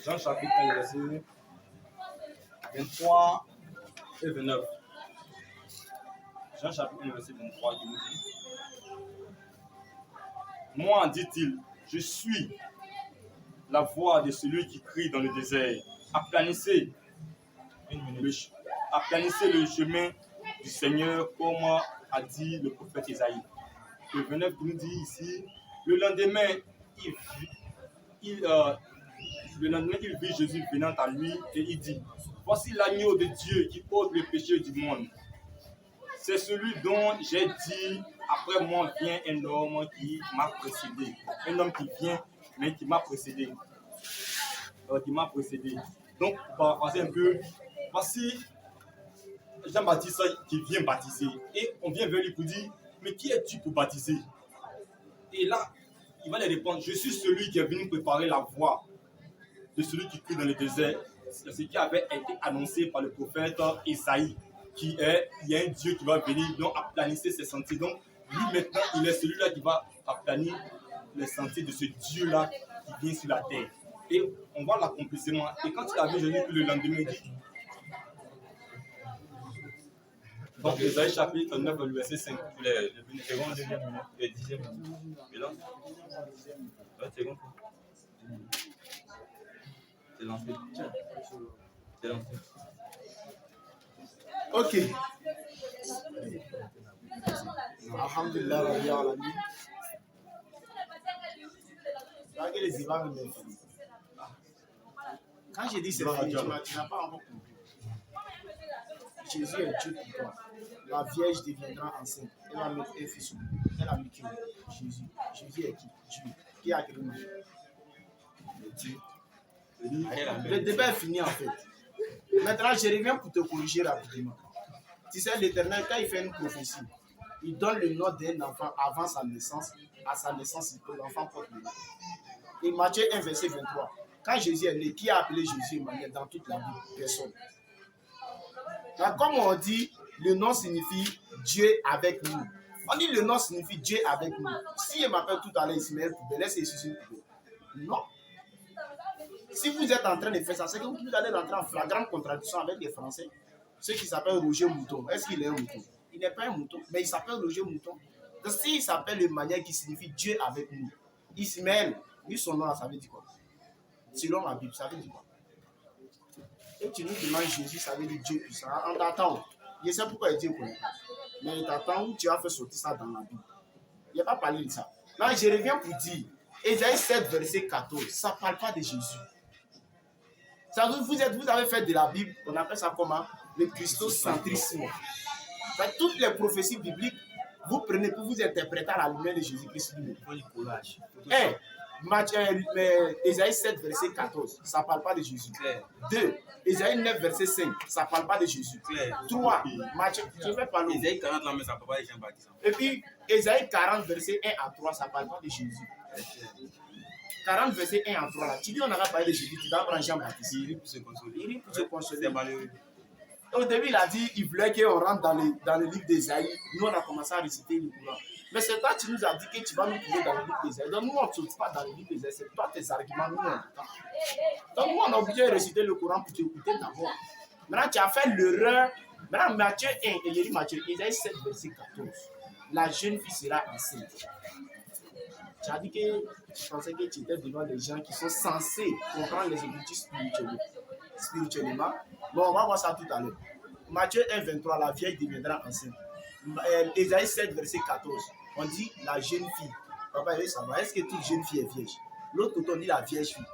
Speaker 3: Jean chapitre 1, verset 23 et 29. Jean chapitre 1, verset 23, qui nous dit: Moi, dit-il, je suis la voix de celui qui crie dans le désert. Aplanissez aplanissez le chemin du Seigneur, comme a dit le prophète Isaïe. Le 29 nous dit ici, le lendemain, il vit Jésus venant à lui et il dit, voici l'agneau de Dieu qui ôte le péché du monde. C'est celui dont j'ai dit, après moi vient un homme qui m'a précédé. Un homme qui vient, mais qui m'a précédé. Donc, pour paraphraser un peu, voici Jean-Baptiste qui vient baptiser. Et on vient vers lui pour dire, mais qui es-tu pour baptiser? Et là, il va lui répondre, je suis celui qui est venu préparer la voie de celui qui crie dans le désert. C'est ce qui avait été annoncé par le prophète Isaïe, il y a un Dieu qui va venir, donc aplanir ses sentiers. Donc, lui maintenant, il est celui-là qui va aplanir les sentiers de ce Dieu-là qui vient sur la terre. Et on voit l'accomplissement. Et quand il a vu Jésus, le lendemain, il dit, donc, Isaïe chapitre 9, le verset 5.
Speaker 4: Le second, deuxième minute, le 10e minute. Et là, second. C'est lancé. C'est lancé.
Speaker 2: Ok. Alhamdulillah, Rabbi Alamin. Quand j'ai dit c'est fini, tu n'as pas encore compris. Jésus est Dieu pour toi. La Vierge deviendra enceinte. Elle va mettre un fils. Elle a mis qui? Jésus. Jésus est qui? Dieu. Qui a créé Marie? Dieu. Le débat est fini en fait. Maintenant, je reviens pour te corriger rapidement. Tu sais, l'Éternel, quand il fait une prophétie, il donne le nom d'un enfant avant sa naissance. À sa naissance, l'enfant porte le nom. Et Matthieu 1, verset 23. Quand Jésus est né, qui a appelé Jésus Emmanuel dans toute la Bible? Personne. Donc, comme on dit, le nom signifie Dieu avec nous. On dit le nom signifie Dieu avec nous. Si il m'appelle tout à l'heure Ismaël Poubelle, est-ce que c'est une poubelle? Non. Si vous êtes en train de faire ça, c'est que vous allez rentrer en flagrante contradiction avec les Français. Ceux qui s'appellent Roger Mouton. Est-ce qu'il est un mouton? Il n'est pas un mouton, mais il s'appelle Roger Mouton. Donc, s'il s'appelle de manière qui signifie Dieu avec nous, Ismaël, lui, son nom, ça veut dire quoi? Selon la Bible, ça veut dire quoi? Et tu nous demandes Jésus, ça veut dire Dieu puissant. On t'attend. Je sais pourquoi il dit quoi. Mais il t'attend où tu as fait sortir ça dans la Bible. Il n'y a pas parlé de ça. Là, je reviens pour dire, Ésaïe 7, verset 14, ça ne parle pas de Jésus. Ça, vous avez fait de la Bible, on appelle ça comment? Le christocentrisme. Toutes les prophéties bibliques, vous prenez pour vous interpréter à la lumière de Jésus-Christ. Ésaïe 7, verset 14, ça ne parle pas de Jésus. 2. Ésaïe 9, verset 5, ça ne parle pas de Jésus. 3. Matthieu, je vais parler.
Speaker 1: Ésaïe 40, là, mais ça ne parle pas de Jean-Baptiste.
Speaker 2: Et puis, Ésaïe 40, verset 1 à 3, ça ne parle pas de Jésus. 40, verset 1 à 3, là, tu dis on n'a pas parlé de Jésus, tu dois prendre Jean-Baptiste.
Speaker 1: Il rit pour se consoler.
Speaker 2: Il rit pour se consoler.
Speaker 1: C'est malheureux.
Speaker 2: Au début, il a dit qu'il voulait qu'on rentre dans le livre d'Ésaïe. Nous, on a commencé à réciter le Coran. Mais c'est toi qui nous as dit que tu vas nous trouver dans le livre d'Ésaïe. Donc, nous, on ne saute pas dans le livre d'Ésaïe. C'est toi tes arguments, nous, on entend. Donc, nous, on a obligé de réciter le Coran pour t'écouter d'abord. Maintenant, tu as fait l'erreur. Maintenant, Matthieu 1, et il dit Matthieu, Ésaïe 7, verset 14. La jeune fille sera enceinte. Tu as dit que tu pensais que tu étais devant des gens qui sont censés comprendre les objectifs spirituellement. Bon, on va voir ça tout à l'heure. Matthieu 1, 23, la vieille deviendra enceinte. Ésaïe 7, verset 14, on dit la jeune fille. Papa, ça va. Est-ce que toute jeune fille est vierge? L'autre côté, on dit la vierge fille.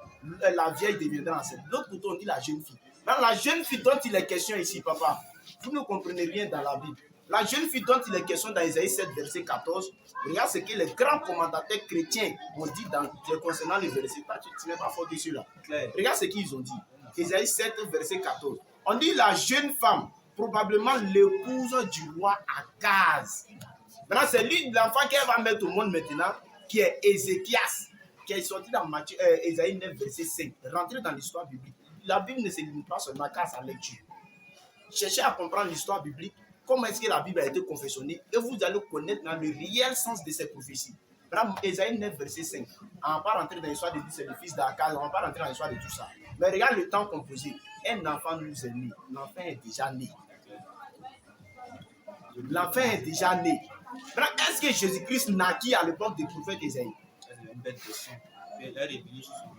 Speaker 2: La vieille deviendra enceinte. L'autre côté, on dit la jeune fille. Dans la jeune fille dont il est question ici, papa, vous ne comprenez rien dans la Bible. La jeune fille dont il est question dans Ésaïe 7, verset 14, regarde ce que les grands commentateurs chrétiens ont dit concernant le verset. Tu n'es pas fort dessus là. Regarde ce qu'ils ont dit. Ésaïe 7, verset 14. On dit la jeune femme, probablement l'épouse du roi Akaz. Maintenant, c'est lui, l'enfant qu'elle va mettre au monde maintenant, qui est Ézéchias, qui est sorti dans Ésaïe 9, verset 5. Rentrez dans l'histoire biblique. La Bible ne se limite pas seulement qu'à sa lecture. Cherchez à comprendre l'histoire biblique, comment est-ce que la Bible a été confessionnée, et vous allez connaître dans le réel sens de ces prophéties. Maintenant, Ésaïe 9, verset 5. On ne va pas rentrer dans l'histoire de c'est le fils d'Akaz, on ne va pas rentrer dans l'histoire de tout ça. Mais regarde le temps composé. Un enfant nous est né. L'enfant est déjà né. L'enfant est déjà né. Est-ce que Jésus-Christ naquit à l'époque des prophètes Ésaïe?
Speaker 1: une belle question. Elle est revenue sur son.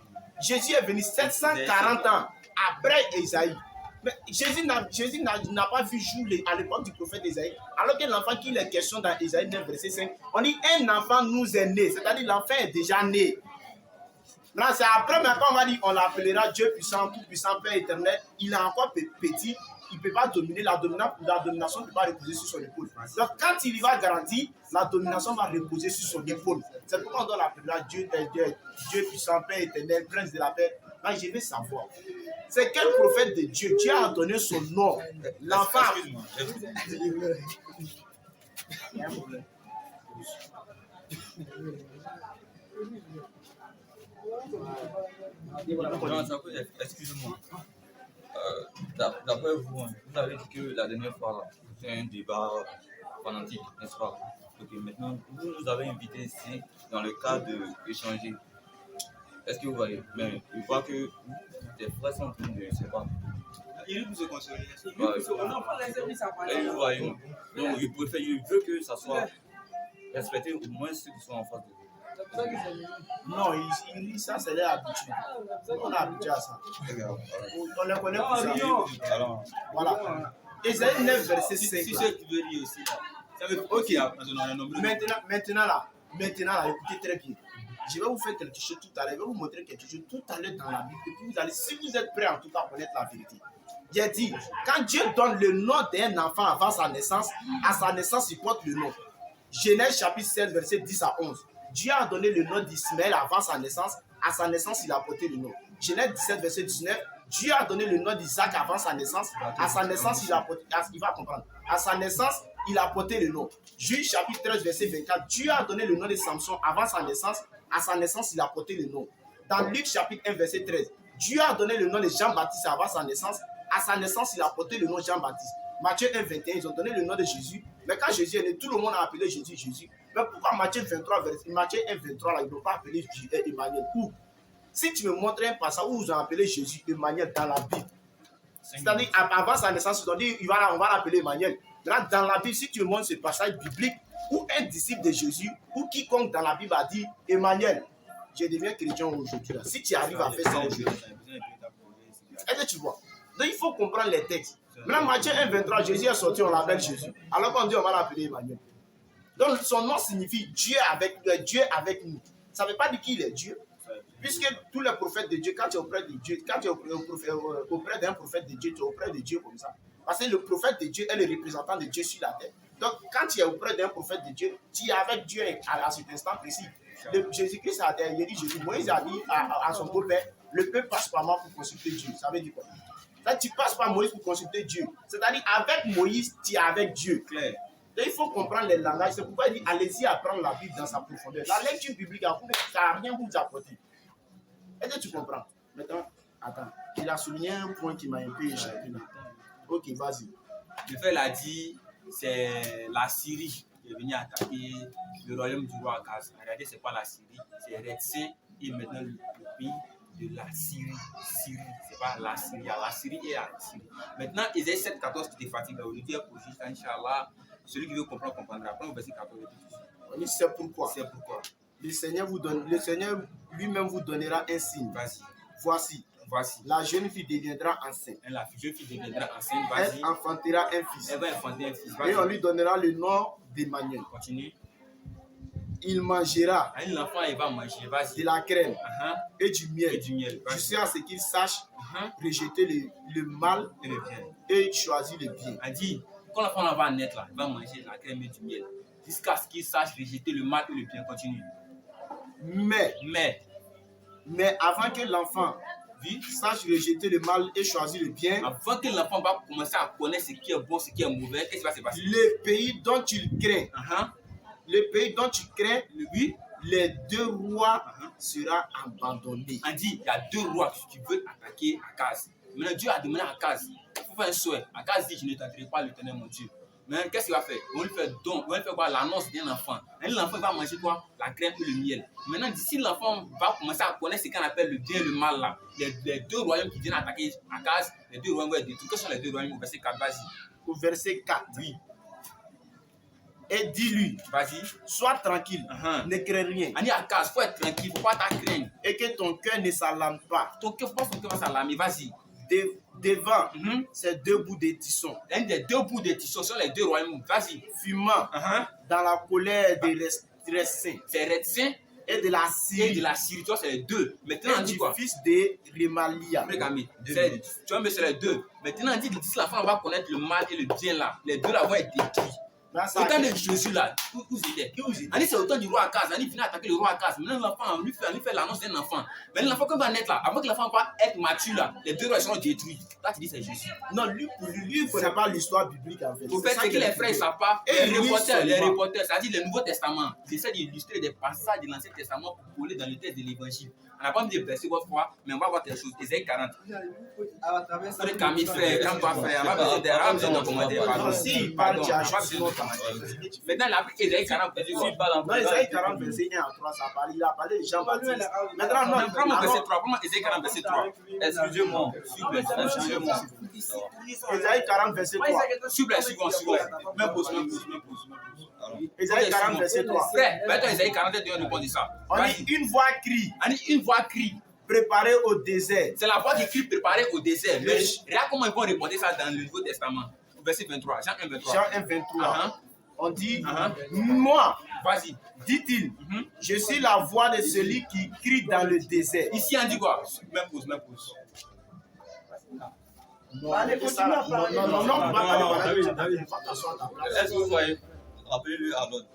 Speaker 2: Jésus est venu 740 ans après Esaïe. Mais Jésus n'a pas vu jour à l'époque du prophète Esaïe. Alors que l'enfant qui est question dans Esaïe 9, verset 5, on dit un enfant nous est né. C'est-à-dire l'enfant est déjà né. Là, c'est après, mais quand on va dire on l'appellera Dieu puissant, tout puissant, Père éternel, il est encore petit, il ne peut pas dominer, la domination ne peut pas reposer sur son épaule. Donc quand il y va garantir, la domination va reposer sur son épaule. C'est pourquoi on doit l'appeler Dieu puissant, Père éternel, Prince de la paix. Là, je veux savoir. C'est quel prophète de Dieu? Dieu a donné son nom. L'enfant.
Speaker 1: Excuse-moi. Il y a un problème.
Speaker 4: Excusez-moi. D'après vous, vous avez dit que la dernière fois, c'était un débat fanatique, n'est-ce pas? Ok, maintenant, vous nous avez invités ici dans le cadre d'échanger. Est-ce que vous voyez? Mais je vois que tes frères sont en train de, je sais pas.
Speaker 1: Il est pour se consoler.
Speaker 4: Et vous voyez, donc je veux que ça soit respecté au moins ceux qui sont en face de vous.
Speaker 2: Non, il dit ça, c'est l'habitude. On a habitué à ça. On les connaît pour ça.
Speaker 4: Alors,
Speaker 2: Voilà. Ésaïe 9, verset 5.
Speaker 1: Si ce qui veut dire aussi, là. Ça veut dire, ok,
Speaker 2: Maintenant là, écoutez très bien. Je vais vous faire quelque chose tout à l'heure. Je vais vous montrer quelque chose tout à l'heure dans la Bible. Et puis vous allez, si vous êtes prêts en tout cas à connaître la vérité. J'ai dit, quand Dieu donne le nom d'un enfant avant sa naissance, à sa naissance, il porte le nom. Genèse chapitre 7, verset 10 à 11. Dieu a donné le nom d'Ismaël avant sa naissance. À sa naissance, il a porté le nom. Genèse 17, verset 19. Dieu a donné le nom d'Isaac avant sa naissance. À sa naissance, il a porté. Il va comprendre. À sa naissance, il a porté le nom. Juge chapitre 13, verset 24. Dieu a donné le nom de Samson avant sa naissance. À sa naissance, il a porté le nom. Dans Luc chapitre 1, verset 13. Dieu a donné le nom de Jean-Baptiste avant sa naissance. À sa naissance, il a porté le nom de Jean-Baptiste. Matthieu 1, 21, ils ont donné le nom de Jésus. Mais quand Jésus est né, tout le monde a appelé Jésus Jésus. Mais pourquoi Matthieu 1, 23, là, ils n'ont pas appelé Emmanuel? Où? Si tu me montres un passage où ils ont appelé Jésus Emmanuel dans la Bible, c'est-à-dire avant sa naissance, ils ont dit on va l'appeler Emmanuel. Là, dans la Bible, si tu me montres ce passage biblique où un disciple de Jésus ou quiconque dans la Bible a dit Emmanuel, je deviens chrétien aujourd'hui. Si tu arrives à faire ça aujourd'hui, est-ce que tu vois? Donc il faut comprendre les textes. Maintenant, Matthieu 1, 23, Jésus est sorti, on l'appelle Jésus. Alors qu'on dit on va l'appeler Emmanuel. Donc son nom signifie Dieu avec nous. Ça ne veut pas dire qu'il est Dieu. Puisque tous les prophètes de Dieu, quand tu es auprès de Dieu, quand tu es auprès d'un prophète de Dieu, tu es auprès de Dieu comme ça. Parce que le prophète de Dieu est le représentant de Dieu sur la terre. Donc quand tu es auprès d'un prophète de Dieu, tu es avec Dieu à cet instant précis. Jésus-Christ a dit Jésus, Moïse a dit à son beau-père, le peuple passe par moi pour consulter Dieu. Ça veut dire quoi? Là, tu passes par Moïse pour consulter Dieu. C'est-à-dire, avec Moïse, tu es avec Dieu.
Speaker 1: Claire.
Speaker 2: Donc, il faut comprendre les langages. C'est pourquoi il dit, allez-y apprendre la Bible dans sa profondeur. La lecture biblique, ça n'a rien vous apporter. Est-ce que tu comprends? Maintenant, attends. Il a souligné un point qui m'a un peu échappé là. Ok, vas-y.
Speaker 1: Le fait l'a dit, c'est la Syrie qui est venue attaquer le royaume du roi Akaz. Regardez, c'est pas la Syrie, c'est Retsé et maintenant le pays de la Syrie. C'est pas la Syrie, la Syrie et la Syrie. Maintenant, Ésaïe 7, 14 qui te fatigue aujourd'hui, pour juste, Inch'Allah, celui qui veut comprendre, comprendra. Après, au verset 14,
Speaker 2: on dit c'est pourquoi.
Speaker 1: C'est pourquoi.
Speaker 2: Le Seigneur lui-même vous donnera un signe.
Speaker 1: Vas-y.
Speaker 2: Voici. La jeune fille deviendra enceinte.
Speaker 1: La jeune fille deviendra enceinte.
Speaker 2: Elle enfantera un fils.
Speaker 1: Elle va enfanter un fils.
Speaker 2: Et on lui donnera le nom d'Emmanuel.
Speaker 1: Continue.
Speaker 2: Il mangera
Speaker 1: l'enfant, il va manger,
Speaker 2: de la crème et du miel. Jusqu'à ce qu'il sache rejeter le mal
Speaker 1: et le bien.
Speaker 2: Et choisir le bien.
Speaker 1: Elle dit, quand l'enfant va naître, là, il va manger la crème et du miel. Jusqu'à ce qu'il sache rejeter le mal et le bien. Continue. Mais avant que l'enfant sache rejeter le mal et choisir le bien, avant que l'enfant va commencer à connaître ce qui est bon, ce qui est mauvais, qu'est-ce qui va se passer?
Speaker 2: Le pays dont il craint, le pays dont tu crains, lui, les deux rois sera abandonné.
Speaker 1: On dit, il y a deux rois qui veulent attaquer Akaz. Maintenant, Dieu a demandé à Akaz, il faut faire un souhait. Akaz dit, je ne tenterai pas l'Éternel mon Dieu. Mais qu'est-ce qu'il va faire? On lui fait don, on lui fait quoi? L'annonce d'un enfant. Et l'enfant va manger quoi? La crème et le miel. Maintenant, d'ici l'enfant va commencer à connaître ce qu'on appelle le bien et le mal là. Les deux royaumes qui viennent attaquer Akaz, les deux royaumes vont être détruits. Quels sont les deux royaumes au verset 4? Vas-y.
Speaker 2: Au verset 4.
Speaker 1: Oui.
Speaker 2: et dis-lui,
Speaker 1: Vas-y.
Speaker 2: sois tranquille, ne crains rien,
Speaker 1: Ani à case, faut être tranquille, faut pas t'accraindre.
Speaker 2: et que ton cœur ne s'alarme pas.
Speaker 1: Ton cœur, faut pas son cœur va s'alarmer, vas-y.
Speaker 2: Devant ces deux bouts de tissons,
Speaker 1: Un des deux bouts de tissu sont les deux royaumes, vas-y.
Speaker 2: fumant dans la colère des Restins
Speaker 1: C'est Réticien
Speaker 2: et de la
Speaker 1: et de
Speaker 2: Syrie,
Speaker 1: la Syrie, tu vois, c'est les deux. Maintenant, on
Speaker 2: et
Speaker 1: dit
Speaker 2: du
Speaker 1: quoi?
Speaker 2: fils de Remalia.
Speaker 1: Regarde, tu vois, mais c'est les deux. Maintenant, on dit que d'ici la fin, on va connaître le mal et le bien là. Les deux là vont être détruits. Au temps de Jésus là, où c'était? Ani c'est au temps du roi Akaz, Ani finit à attaquer le roi Akaz. Maintenant l'enfant, on lui fait l'annonce d'un enfant. Mais l'enfant quand il va naître là, avant que l'enfant va être mature là, les deux rois seront détruits. Là tu dis c'est Jésus.
Speaker 2: Non, lui, il ne connaît pas l'histoire biblique en fait.
Speaker 1: Au fait, c'est que les frères ne savent pas.
Speaker 2: Et
Speaker 1: Les
Speaker 2: lui
Speaker 1: reporters, c'est-à-dire le Nouveau Testament, j'essaie d'illustrer des passages de l'Ancien Testament pour coller dans le texte de l'Évangile. On n'a pas mis de verset votre foi, mais on va voir quelque chose. Ésaïe 40. Frère Camille, frère, calme-toi, frère. On va besoin de commentaires.
Speaker 2: Non, si, il parle, tu as
Speaker 1: Pardon.
Speaker 2: juste notre commentaire.
Speaker 1: Maintenant, il a pris Ésaïe 40.
Speaker 2: Non, Isaïe 40, verset 1 à 3, ça parle, il a parlé de Jean-Baptiste. Maintenant, non,
Speaker 1: Prends mon verset 3. Prends mon Ésaïe 40, verset 3.
Speaker 4: Excusez-moi. Excusez-moi.
Speaker 2: Isaïe 40, verset 3.
Speaker 1: S'il vous plaît, suivons. Même pause.
Speaker 2: Isaïe 40, verset 3.
Speaker 1: Frère, maintenant, Ésaïe 40, tu répondre de ça.
Speaker 2: On dit une voix crie,
Speaker 1: Une voix crie.
Speaker 2: préparée au désert.
Speaker 1: C'est la voix qui crie préparée au désert. Mais regarde comment ils vont répondre ça dans le Nouveau Testament. Verset 23. Jean 1, 23.
Speaker 2: Jean 1, 23. On dit,
Speaker 1: Uh-huh.
Speaker 2: moi,
Speaker 1: Vas-y.
Speaker 2: dit-il, je suis la voix de celui qui crie dans le désert.
Speaker 1: Ici, on dit quoi? Même pause.
Speaker 2: Non, non,
Speaker 4: Est-ce que vous voyez? Rappelez-le à l'autre.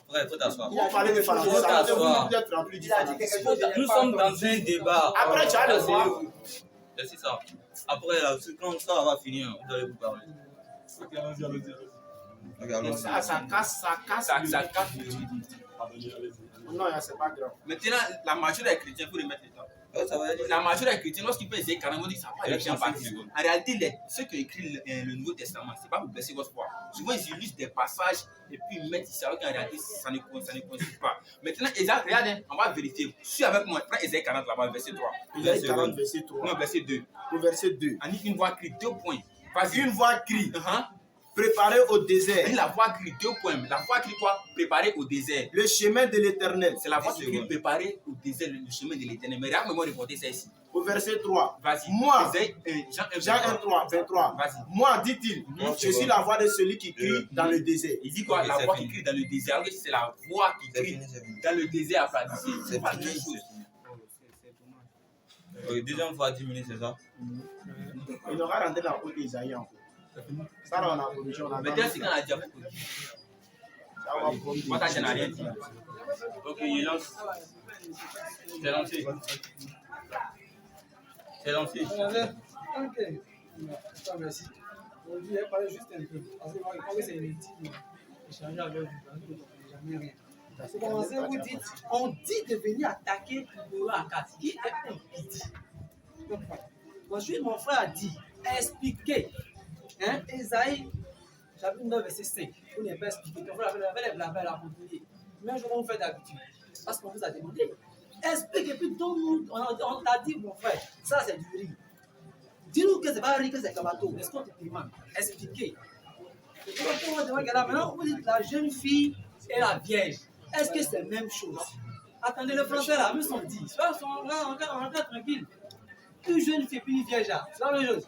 Speaker 4: Frère, il faut t'asseoir.
Speaker 2: on parlait de fanatisme, ça peut être rempli du fanatisme.
Speaker 4: Nous sommes dans un débat.
Speaker 2: Après, tu vas le voir.
Speaker 4: C'est ça. Après, là, quand ça va finir, vous allez vous parler. Allons-y.
Speaker 2: Ça casse.
Speaker 1: Ça casse le truc.
Speaker 2: Non, c'est pas grave.
Speaker 1: Maintenant, la majorité des chrétiens, il faut remettre le temps. La majorité des chrétiens, lorsqu'ils peuvent essayer carrément, ils ne savent pas les gens partir. En réalité, ceux qui écrivent le Nouveau Testament, ce n'est pas pour baisser votre foi. Souvent, ils illustrent des passages et puis ils mettent ici, alors qu'en réalité, ça ne coïncide pas. Maintenant, regardez, on va vérifier. Suis avec moi, prends Ésaïe 40 là-bas, verset 3.
Speaker 2: Isaïe 40, verset 3.
Speaker 1: Non, verset 2.
Speaker 2: Au verset 2.
Speaker 1: On dit une voix crie, 2 points. Vas-y.
Speaker 2: Une voix crie,
Speaker 1: Uh-huh.
Speaker 2: préparée au désert.
Speaker 1: La voix crie, 2 points. La voix crie quoi? Préparée au désert.
Speaker 2: Le chemin de l'éternel.
Speaker 1: C'est la voix qui crie préparée au désert, le chemin de l'éternel. Mais regarde comment reporter ça ici.
Speaker 2: Au verset 3.
Speaker 1: Vas-y.
Speaker 2: Moi,
Speaker 1: Jean 1,
Speaker 2: 23.
Speaker 1: Vas-y.
Speaker 2: Moi, dit-il, je suis la voix de celui qui crie dans le désert.
Speaker 1: Il dit quoi? La voix qui crie dans le désert. Alors que c'est la voix qui crie dans le désert à Paradis. C'est pas la même chose.
Speaker 4: Deuxième fois 10 minutes, c'est ça?
Speaker 2: Il aura rentré dans le côté d'Isaïe encore. Ça, là, on a corrigé.
Speaker 1: Maintenant, c'est quand on a dit après. Moi, t'as rien dit.
Speaker 4: Ok, il lance. C'est lancé. C'est lancé.
Speaker 5: Ok. Merci. On dit, elle parlait juste un peu. Parce que moi, je crois que c'est inutile d'échanger avec vous. Jamais rien. C'est commencé, vous dites, on dit de venir attaquer le roi Akaz, qui est un pitié. Ensuite, mon frère a dit, expliquez. Hein, Esaïe, chapitre 9, verset 5. Vous n'avez pas expliqué. Ton frère avait la continuer. Mais je vous fais d'habitude. Parce qu'on vous a demandé. Explique, et puis on t'a dit, mon frère, ça c'est du riz. Dis-nous que c'est pas riz, que c'est kabato. Est-ce qu'on te demande? Expliquez. Maintenant, vous dites la jeune fille et la vierge. Est-ce que c'est la même chose? Attendez, le français là, ils sont dit. On regarde tranquille. Une jeune fille et une vierge là, c'est la même chose.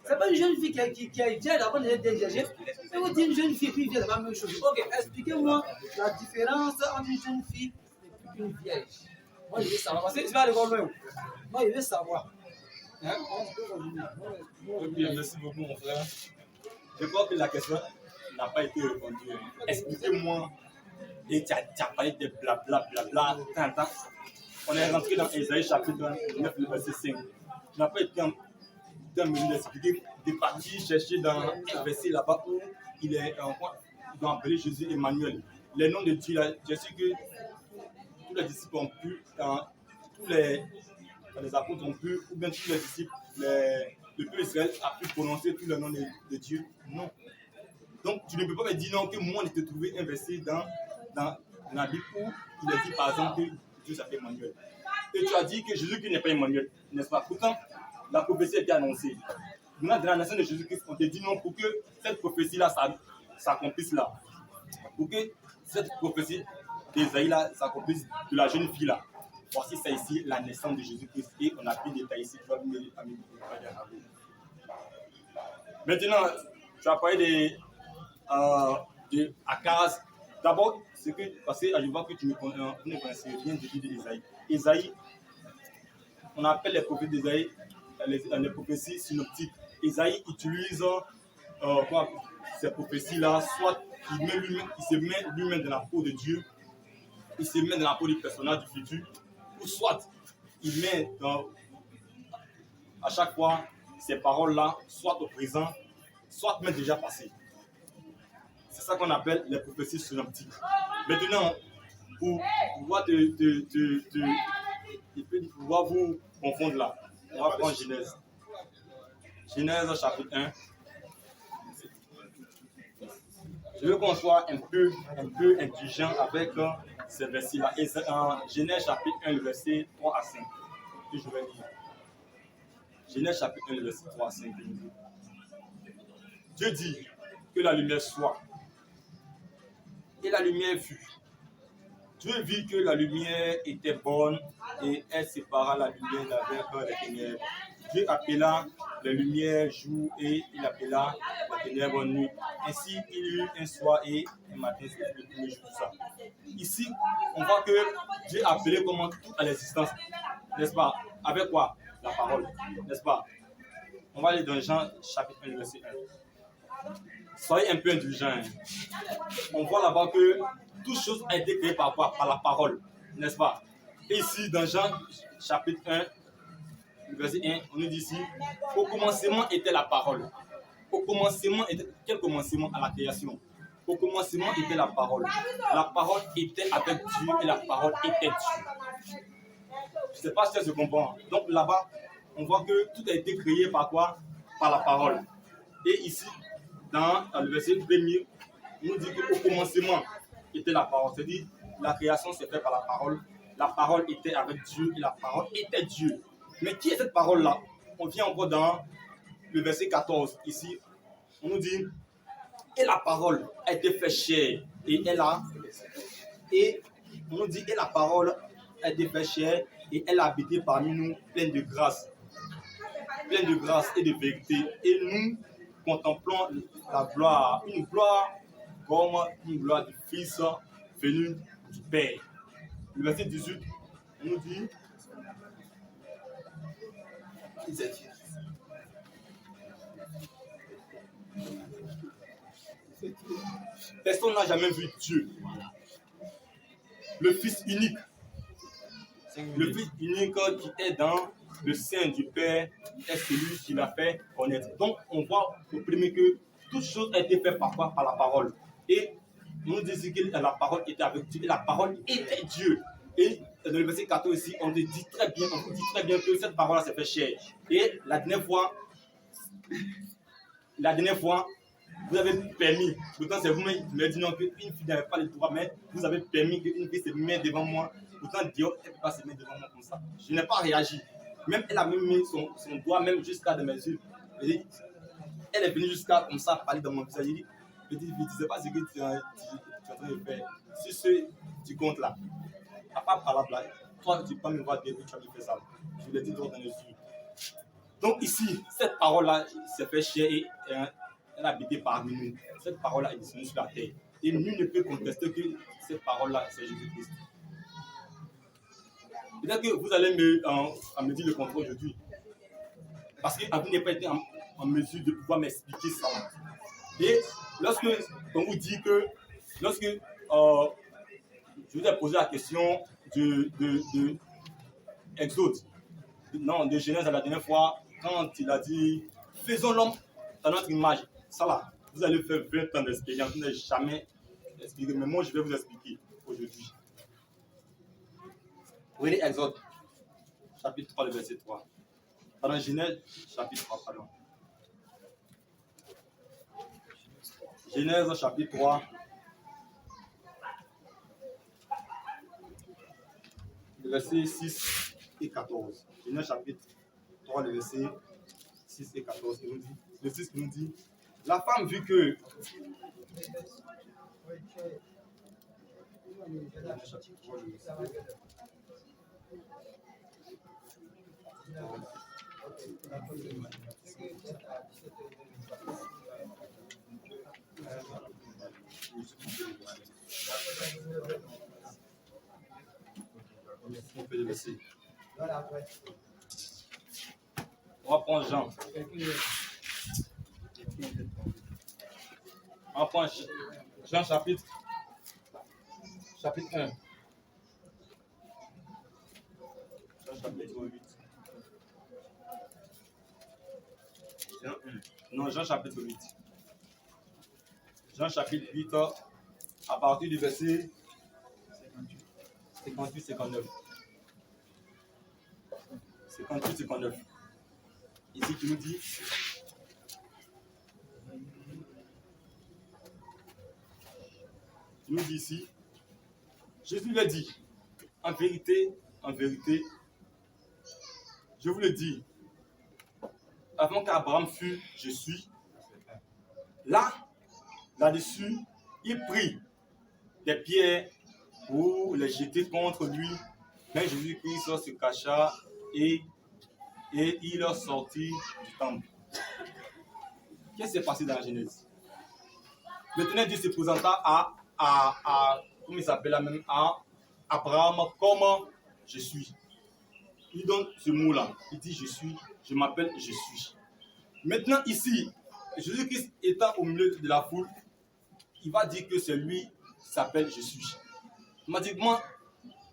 Speaker 5: C'est pas une jeune fille qui est vierge avant d'être vierge. Et vous dites une jeune fille et une vierge, c'est la même chose. Ok, expliquez-moi la différence entre une jeune fille et une vierge. Moi, je veux savoir. Parce que tu vas aller voir loin. Moi, je veux savoir. Hein?
Speaker 3: Ok, merci beaucoup, mon frère. Je crois que la question n'a pas été répondue. Expliquez-moi. Et tu as parlé de blabla. On est rentré dans Ésaïe chapitre 9, verset 5. Tu n'as pas été en train d'expliquer, de partir chercher dans un verset là-bas où il est en point. Ils doit appeler Jésus Emmanuel. Les noms de Dieu, là, je sais que tous les disciples ont pu, tous les apôtres ont pu, ou bien tous les disciples, le peuple d'Israël a pu prononcer tous les noms de Dieu. Non. Donc, tu ne peux pas me dire non que moi, on était trouvé un verset dans la Bible où il est dit par exemple que Dieu s'appelle Emmanuel. Et tu as dit que Jésus qui n'est pas Emmanuel, n'est-ce pas? Pourtant, la prophétie a été annoncée. Maintenant, dans la nation de Jésus-Christ, on te dit non pour que cette prophétie-là s'accomplisse là. Pour que cette prophétie d'Ésaïe là s'accomplisse de la jeune fille là. Voici c'est ici la naissance de Jésus-Christ et on a pris des détails ici. Maintenant, tu as parlé de Akaz. D'abord, parce que je vois que tu ne connaissais rien du livre d'Ésaïe. Ésaïe, on appelle les prophètes d'Ésaïe les prophéties synoptiques. Ésaïe utilise ces prophéties-là, soit il se met lui-même dans la peau de Dieu, il se met dans la peau du personnage du futur, ou soit il met à chaque fois ces paroles-là, soit au présent, soit même déjà passé. C'est ça qu'on appelle les prophéties synoptiques. Maintenant, pour pouvoir vous confondre là, on va prendre Genèse. Genèse chapitre 1. Je veux qu'on soit un peu indulgent avec ces versets-là. Et Genèse chapitre 1, le verset 3 à 5. Que je vais lire. Genèse chapitre 1, le verset 3 à 5. Dieu dit que la lumière soit. Et la lumière fut. Dieu vit que la lumière était bonne et elle sépara la lumière avec les ténèbres. Dieu appela la lumière jour et il appela la ténèbres nuit. Ainsi, il y eut un soir et un matin, c'est le premier jour de ça. Ici, on voit que Dieu a appelé comment tout à l'existence, n'est-ce pas? Avec quoi? La parole, n'est-ce pas? On va aller dans Jean chapitre 1, verset 1. Soyez un peu indulgents. On voit là-bas que toute chose a été créée par la parole, n'est-ce pas? Et ici, dans Jean chapitre 1, verset 1, on nous dit ici, au commencement était la parole. Au commencement était, quel commencement à la création? Au commencement était la parole. La parole était avec Dieu et la parole était Dieu. Je ne sais pas si ça se comprend. Donc là-bas, on voit que tout a été créé par quoi? Par la parole. Et ici, dans le verset 1er, on nous dit qu'au commencement était la parole. C'est-à-dire, la création s'est faite par la parole. La parole était avec Dieu et la parole était Dieu. Mais qui est cette parole-là? On vient encore dans le verset 14. Ici, on nous dit, et la parole a été faite chair. Et on nous dit, et la parole a été faite chair et elle a habité parmi nous pleine de grâce et de vérité. Et nous contemplons la gloire, une gloire comme une gloire du Fils venu du Père. Le verset 18, on nous dit, personne n'a jamais vu Dieu. Le Fils unique. Le Fils unique qui est dans le sein du Père est celui qui l'a fait connaître. Donc, on voit au premier que toute chose a été faite par quoi? Par la parole. Et on nous dit que la parole était avec Dieu et la parole était Dieu. Et dans le verset 14 ici, on dit très bien que cette parole s'est fait chair. Et la dernière fois, vous avez permis, pourtant c'est vous-même qui me dites non, qu'une fille n'avait pas le droit, mais vous avez permis qu'une fille se mette devant moi. Pourtant, Dieu, elle ne peut pas se mettre devant moi comme ça. Je n'ai pas réagi. Même elle a même mis son doigt même jusqu'à de mes yeux. Elle est venue jusqu'à comme ça parler dans mon visage. Je dis, je ne sais pas ce que tu es en train de faire. Si ce tu comptes là, à part par la blague, toi tu peux me voir dire que tu as fait ça. Je l'ai dit droit dans les yeux. Donc ici, cette parole-là s'est fait chair et elle a habité parmi nous. Cette parole-là est descendue sur la terre. Et nul ne peut contester que cette parole-là, c'est Jésus-Christ. Peut-être que vous allez me dire le contraire aujourd'hui. Parce que vous n'avez pas été en mesure de pouvoir m'expliquer ça. Et lorsque on vous dit que, lorsque je vous ai posé la question de Exode, non, de Genèse à la dernière fois, quand il a dit faisons l'homme dans notre image, ça là, vous allez faire 20 ans d'expérience, vous n'avez jamais expliqué, mais moi je vais vous expliquer aujourd'hui. Prenez Exode, chapitre 3, le verset 3. Pardon, Genèse, chapitre 3, pardon. Genèse, chapitre 3. Le verset 6 et 14. Genèse, chapitre 3, le verset 6 et 14. Le 6 nous dit, La femme, vu que on peut le laisser. On va prendre Jean. On va prendre Jean chapitre 1. Jean chapitre 8. Jean 1. Non, Jean chapitre 8. Jean chapitre 8, à partir du verset 58-59. 58-59. Ici, tu nous dis. Tu nous dis ici. Jésus lui a dit, en vérité, je vous le dis, avant qu'Abraham fût, je suis. Là-dessus, il prit des pierres pour les jeter contre lui. Mais Jésus-Christ se cacha et il leur sortit du temple. Qu'est-ce qui s'est passé dans la Genèse? Maintenant, Dieu se présenta comment il s'appelle là même, à Abraham, comment je suis. Il donne ce mot-là. Il dit je suis, je m'appelle, je suis. Maintenant ici, Jésus-Christ étant au milieu de la foule, il va dire que c'est lui qui s'appelle je suis. Automatiquement,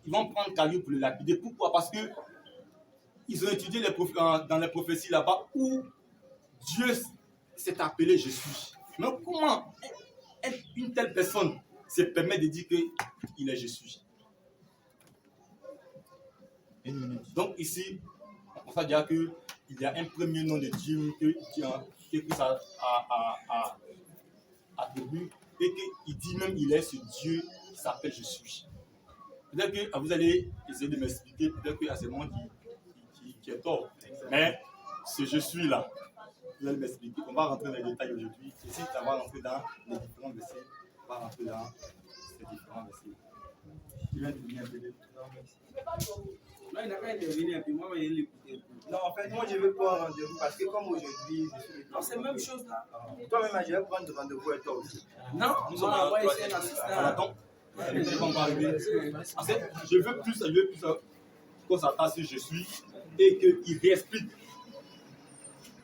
Speaker 3: ils vont prendre Caillou pour le lapider. Pourquoi? Parce que ils ont étudié dans les prophéties là-bas où Dieu s'est appelé je suis. Mais comment une telle personne se permet de dire qu'il est je suis? Donc ici, on va dire qu'il y a un premier nom de Dieu que Christ a attribué et qu'il dit même il est ce Dieu qui s'appelle je suis. Peut-être que vous allez essayer de m'expliquer, peut-être qu'il y a ce monde qui est tort. Mais ce je suis là, vous allez m'expliquer. On va rentrer dans les détails aujourd'hui. Et si on va rentrer dans les différents versets, on va rentrer dans ces différents versets. Tu viens de venir peut-être.
Speaker 5: Non, il n'a pas intervenu, puis moi, il l'écoutait.
Speaker 6: Non, en fait, moi, je veux prendre rendez-vous parce que comme aujourd'hui, je suis...
Speaker 5: Non, c'est la même chose là.
Speaker 6: Toi-même, je vais prendre rendez-vous avec toi aussi.
Speaker 5: Non, on va envoyer un assistant.
Speaker 3: Attends, on va arriver. En fait, je veux plus qu'on s'attache sur je suis et qu'il réexplique.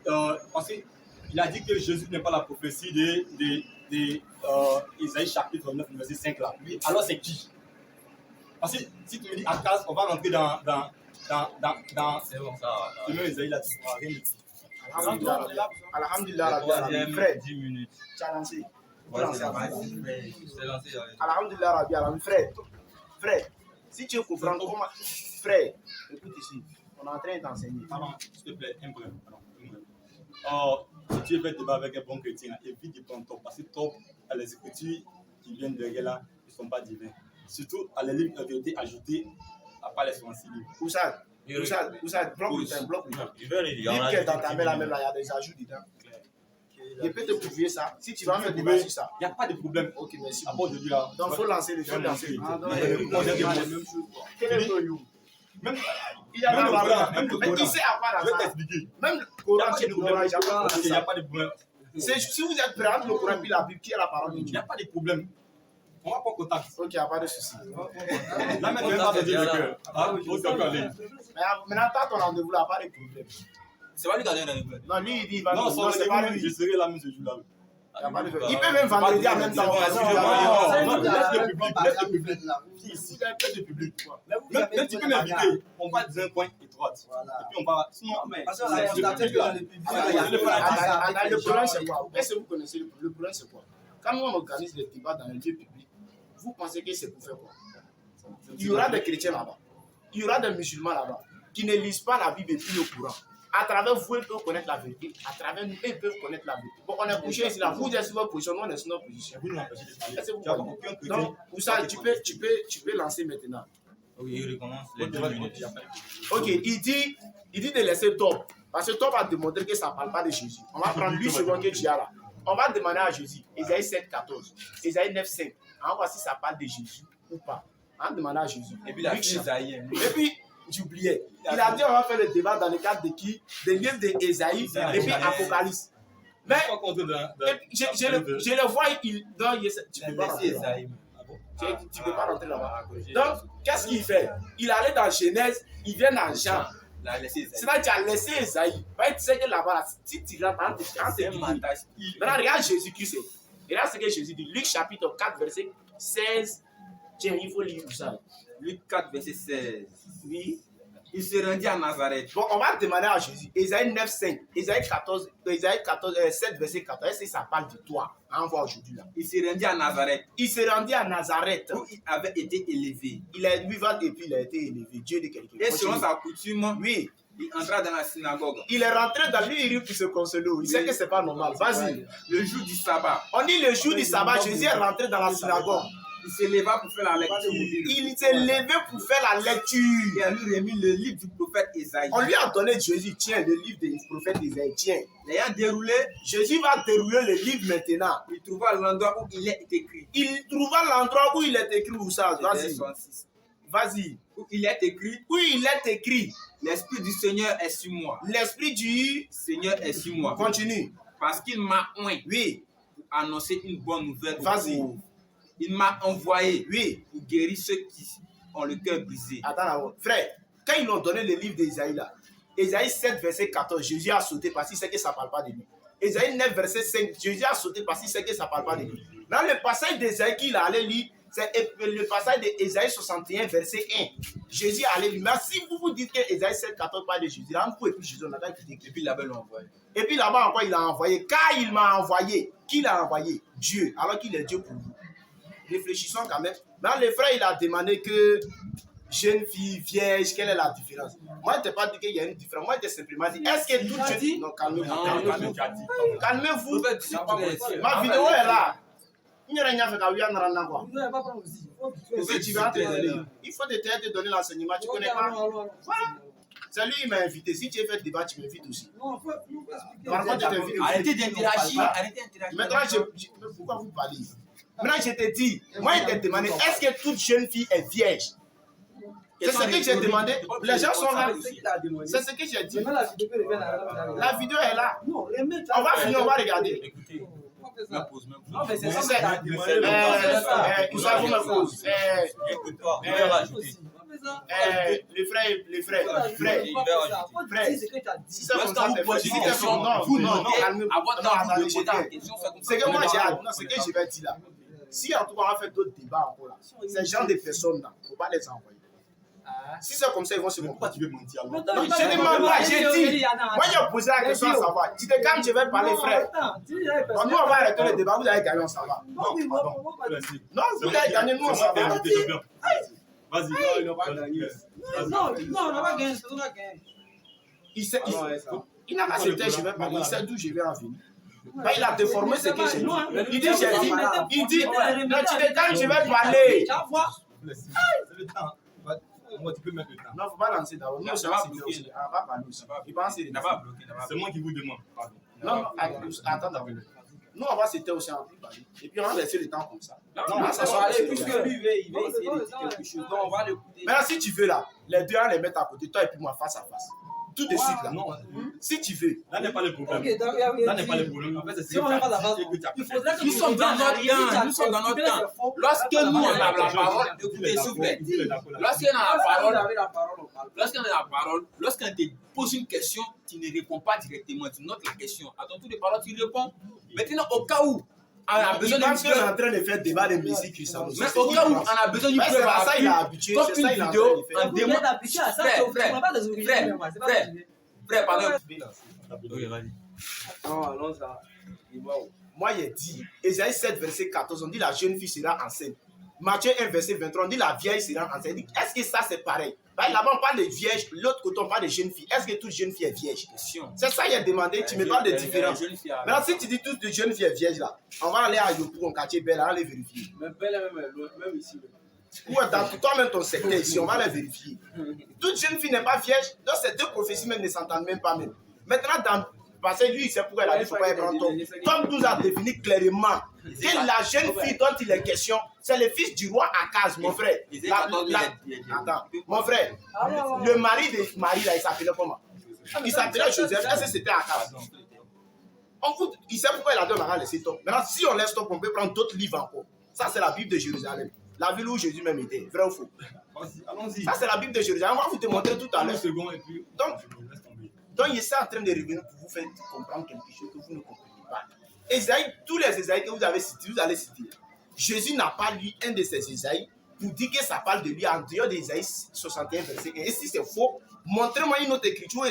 Speaker 3: Parce qu'il a dit que Jésus n'est pas la prophétie d'Ésaïe chapitre 9, verset 5 là. Alors c'est qui? Parce que si tu me dis Akaz, on va rentrer dans
Speaker 4: C'est bon, ça.
Speaker 3: le même Ésaïe là, tu ne pourras rien dire.
Speaker 2: Alhamdulillah, frère,
Speaker 4: 10 minutes.
Speaker 2: tu as lancé.
Speaker 4: Voilà, c'est lancé.
Speaker 2: Alhamdulillah, Rabbi Alam, frère, si tu comprends comment, frère, écoute ici, on est en train d'enseigner.
Speaker 3: Pardon, s'il te plaît, un problème. Oh, si tu veux débat avec un bon chrétien, évite de prendre top. Parce que top, les écritures qui viennent derrière là, ne sont pas divins. Surtout à les livres qui ont été ajoutés à part les soins livres.
Speaker 2: Oussad, bloque le temps, bloque le temps.
Speaker 4: Je vais aller dire.
Speaker 2: Livre qui est dans ta main là même là, il y a des ajouts dedans. Je peux te prouver ça. Si tu vas faire débat sur ça.
Speaker 3: Il n'y a pas de problème.
Speaker 2: Ok, merci.
Speaker 3: À part aujourd'hui là.
Speaker 2: Donc il faut lancer le jeu. Quel est le you?
Speaker 3: Même
Speaker 2: Il y a
Speaker 3: le Coran, même le
Speaker 2: mais
Speaker 3: Coran.
Speaker 2: il sait à part
Speaker 3: Je vais
Speaker 2: dans ça.
Speaker 3: t'expliquer.
Speaker 2: Même le Coran,
Speaker 3: Il n'y a pas de problème.
Speaker 2: si vous êtes prêt entre le Coran et la Bible, qui est la parole de
Speaker 3: Il
Speaker 2: Dieu?
Speaker 3: n'y a pas de problème. On va prendre contact.
Speaker 2: Ok, il n'y a pas de souci.
Speaker 3: Là maintenant, on va te dire le cœur.
Speaker 2: Mais attends ton rendez-vous là, pas de problème.
Speaker 1: C'est pas lui qui a donné un rendez-vous.
Speaker 2: Non, lui il dit il va
Speaker 3: Non,
Speaker 2: nous. Non, c'est pas
Speaker 3: je
Speaker 2: lui.
Speaker 3: serai là même ce jour-là.
Speaker 2: Il peut même vendredi en même temps.
Speaker 3: Non, laisse le public. Ici, laisse le public. Même tu peux m'inviter, on va dire un point étroit. Et puis on va. Sinon,
Speaker 6: Parce qu'on a constaté que dans les publics,
Speaker 2: Le problème c'est quoi? Est-ce que vous connaissez le problème c'est quoi? Quand nous on organise des débats dans les lieux publics, vous pensez que c'est pour faire quoi? Il y aura des chrétiens là-bas, il y aura des musulmans là-bas qui ne lisent pas la Bible et puis le Coran. À travers vous, ils peuvent connaître la vérité. À travers nous, ils peuvent connaître la vérité. Bon, on est couché ici là. Vous êtes sur votre position, nous on est sur notre position. Est-ce que vous voyez? Donc, Oussad, tu peux lancer maintenant.
Speaker 4: Oui, il recommence les 10 minutes.
Speaker 2: Ok, il dit de laisser Top. Parce que Top a démontré que ça ne parle pas de Jésus. On va prendre 8 secondes que tu as là. on va demander à Jésus, Ésaïe 7, 14, Ésaïe 9, 5. On va voir si ça parle de Jésus ou pas. On va demander à Jésus.
Speaker 1: Et puis la fille Isaïe.
Speaker 2: Et puis, j'oubliais. Il a dit on va faire le débat dans le cadre de qui? Des livres d'Ésaïe et puis Apocalypse. Mais je le vois, tu peux pas rentrer là-bas. Tu peux pas rentrer là-bas. Donc, qu'est-ce qu'il fait? Il allait dans Genèse, il vient dans Jean. C'est-à-dire tu as laissé Ésaïe. Tu sais que là-bas, si tu rentres, maintenant, regarde Jésus-Christ. Regarde ce que Jésus dit. Luc chapitre 4, verset 16. Tiens, il faut lire tout ça.
Speaker 1: Luc 4, verset 16.
Speaker 2: Oui.
Speaker 1: Il se rendit à Nazareth.
Speaker 2: Bon, on va demander à Jésus. Ésaïe 9, 5. Ésaïe 7, verset 14. Est-ce que ça parle de toi? On voit aujourd'hui là.
Speaker 1: Il se rendit à Nazareth.
Speaker 2: Il se rendit à Nazareth.
Speaker 1: Où il avait été élevé.
Speaker 2: Il est vivant et puis il a été élevé. Dieu de quelqu'un.
Speaker 1: Et selon sa coutume,
Speaker 2: oui.
Speaker 1: Il entra dans la synagogue.
Speaker 2: Il est rentré dans lui pour se consoler. Il sait que c'est pas normal. Vas-y.
Speaker 1: Le jour du sabbat.
Speaker 2: On dit le jour du sabbat, Jésus est rentré dans la synagogue.
Speaker 1: Il s'est levé pour faire la lecture.
Speaker 2: Il s'est levé pour faire la lecture.
Speaker 1: Et on lui remis le livre du prophète Isaïe.
Speaker 2: On lui a donné Jésus, tiens, le livre du prophète Isaïe, tiens.
Speaker 1: L'ayant déroulé,
Speaker 2: Jésus va dérouler le livre maintenant.
Speaker 1: Il trouva l'endroit où il est écrit.
Speaker 2: Il trouva l'endroit où il est écrit où ça? Vas-y. Vas-y.
Speaker 1: Où il est écrit.
Speaker 2: Où il est écrit.
Speaker 1: L'Esprit du Seigneur est sur moi.
Speaker 2: L'Esprit du
Speaker 1: Seigneur est sur moi.
Speaker 2: Continue.
Speaker 1: Parce qu'il m'a oint.
Speaker 2: Oui.
Speaker 1: Pour annoncer une bonne nouvelle.
Speaker 2: Vas-y.
Speaker 1: Il m'a envoyé.
Speaker 2: Oui.
Speaker 1: Pour guérir ceux qui ont le cœur brisé.
Speaker 2: Attends, frère. Quand ils ont donné le livre d'Ésaïe là, Ésaïe 7, verset 14, Jésus a sauté parce qu'il sait que ça ne parle pas de lui. Ésaïe 9, verset 5, Jésus a sauté parce qu'il sait que ça ne parle pas de lui. Dans le passage d'Ésaïe qu'il a allé lire, c'est le passage d'Ésaïe 61, verset 1. Jésus allait lire. Mais si vous vous dites que Ésaïe 7, 14 parle de Jésus, là, vous pouvez plus Jésus, on a écouté.
Speaker 1: Et puis là-bas, il l'a envoyé.
Speaker 2: Et puis là-bas encore, il a envoyé. Car il m'a envoyé. Qui l'a envoyé? Dieu. Alors qu'il est Dieu pour vous. Réfléchissons quand même. Dans le frère, il a demandé que jeune fille, vierge, quelle est la différence? Moi, je ne t'ai pas dit qu'il y a une différence. Moi, je t'ai simplement dit, est-ce que toute jeune... Non, calmez-vous. Calmez-vous. Ma vidéo est là. Il faut te donner l'enseignement. Tu connais pas? C'est lui qui m'a invité. Si tu veux faire le débat, tu m'invites aussi. Par contre, je t'invite.
Speaker 1: Arrêtez d'interagir.
Speaker 2: Maintenant, pourquoi vous parlez? Maintenant, je te dis, moi, je t'ai demandé, est-ce que toute jeune fille est vierge? C'est ce que j'ai demandé. Les gens sont là. C'est ce que j'ai dit. La vidéo est là. On va finir, on va regarder.
Speaker 1: Écoutez.
Speaker 2: Non, mais c'est ça. Vous me pose. Les frères. Si c'est comme ça, non, c'est que moi j'ai hâte. Non, c'est que je vais dire là. Si en tout cas on va faire d'autres débats encore là, ces gens de personnes là, il ne faut pas les envoyer. Si c'est comme ça, ils vont se montrer.
Speaker 3: Pourquoi tu veux mentir?
Speaker 2: Non, je ne demande pas, j'ai dit. Moi, j'ai posé la question à savoir. Tu te calmes, je vais parler, frère. Nous, on va arrêter le débat, vous allez gagner, on s'en va.
Speaker 3: Non,
Speaker 2: vous allez gagner, nous, on s'en va.
Speaker 3: Vas-y,
Speaker 5: non, on n'a pas gagné, on a gagné.
Speaker 2: Il n'a pas accepté, je vais parler. Il sait d'où je vais en venir. Il a déformé ce que j'ai dit. Il dit, j'ai dit. Il dit, non, tu te calmes, je vais parler.
Speaker 3: c'est le temps. Moi, tu peux mettre le temps.
Speaker 2: Non, il ne faut pas lancer d'abord. Nous, on va parler aussi.
Speaker 3: C'est moi qui vous demande.
Speaker 2: Non, attends d'abord. Nous, on va se taire aussi en plus parler. Et puis, on va laisser le temps comme ça.
Speaker 1: Non, ça va aller. Puisque lui, il va essayer de dire quelque chose. Donc, on va l'écouter.
Speaker 2: Maintenant, si tu veux là, les deux, on les mettre à côté, toi et puis moi, face à face. Tout de suite là.
Speaker 3: Non.
Speaker 2: Si tu veux.
Speaker 3: Là n'est pas le problème.
Speaker 5: Là
Speaker 3: n'est pas le problème. En fait, c'est
Speaker 5: si on va pas la
Speaker 1: Nous sommes dans notre temps. Nous sommes dans notre temps. Lorsque nous, on a la parole, écoutez, s'il vous plaît. Lorsqu'on a la parole, lorsqu'on te pose une question, tu ne réponds pas directement. Tu notes la question. À ton tour de parole, tu réponds. Maintenant, au cas où on a besoin d'une
Speaker 2: preuve. On est en train de faire débat de musique.
Speaker 1: Mais au cas où on a besoin d'une preuve,
Speaker 2: ça il a habitué.
Speaker 1: comme une vidéo, on demande. Frère, pardon.
Speaker 2: Moi, j'ai dit, Ésaïe 7, verset 14, on dit la jeune fille sera enceinte. Matthieu 1, verset 23, on dit la vieille sera enceinte. Est-ce que ça, c'est pareil? Là-bas, on parle de vierge, l'autre côté, on parle de jeune fille. Est-ce que toute jeune fille est vierge? C'est ça, il a demandé. Tu me parles de différence. Maintenant, si tu dis toute jeune fille est vierge, là, on va aller à Yopou, en quartier Belle, on va aller vérifier.
Speaker 6: Même ici.
Speaker 2: Ouais, dans toi-même ton secteur ici, on va les vérifier. Toute jeune fille n'est pas vierge, donc ces deux prophéties même ne s'entendent même pas même. Maintenant, Parce que lui, c'est pourquoi il a dit qu'il ne faut pas prendre Tom. Tom nous a défini clairement que la jeune fille dont il est question, c'est le fils du roi Akaz, mon frère. Attends, mon frère, le mari de Marie, là, il s'appelait comment? Il s'appelait Joseph. Est-ce que c'était Akaz? Il sait pourquoi il a dit qu'on va laisser Tom. Maintenant, si on laisse Tom, on peut prendre d'autres livres encore. Ça, c'est la Bible de Jérusalem. La ville où Jésus même était. Vrai ou faux?
Speaker 3: Allons-y.
Speaker 2: Ça, c'est la Bible de Jérusalem. On va vous démontrer tout à l'heure.
Speaker 3: Et puis,
Speaker 2: Donc, il est en train de revenir pour vous faire comprendre quelque chose que vous ne comprenez pas. Esaïe, tous les Esaïes que vous avez cités, vous allez citer. Jésus n'a pas lu un de ces Esaïes pour dire que ça parle de lui en dehors d'Esaïe 61, verset 1. Et si c'est faux, montrez-moi une autre écriture où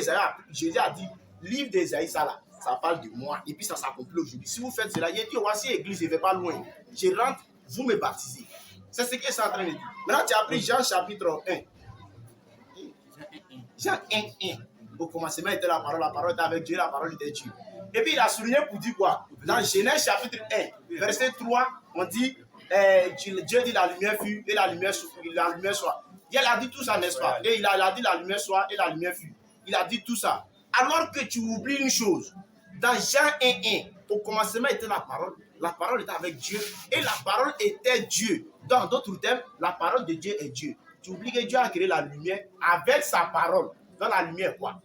Speaker 2: Jésus a dit, livre d'Esaïe, ça là, ça parle de moi. Et puis ça s'accomplit aujourd'hui. Si vous faites cela, il dit, voici l'église, je ne vais pas loin. Je rentre, vous me baptisez. C'est ce qu'il est en train de dire. Maintenant, tu as pris Jean chapitre 1. Jean 1. Au commencement était la parole était avec Dieu, la parole était Dieu. Et puis il a souligné pour dire quoi? Dans Genèse chapitre 1, verset 3, on dit Dieu dit la lumière fut et la lumière soit. Il a dit tout ça, n'est-ce pas? Et il a dit la lumière soit et la lumière fut. Il a dit tout ça. Alors que tu oublies une chose, dans Jean 1, au commencement était la parole était avec Dieu et la parole était Dieu. Dans d'autres termes, la parole de Dieu est Dieu. Tu oublies que Dieu a créé la lumière avec sa parole. Dans la lumière, quoi.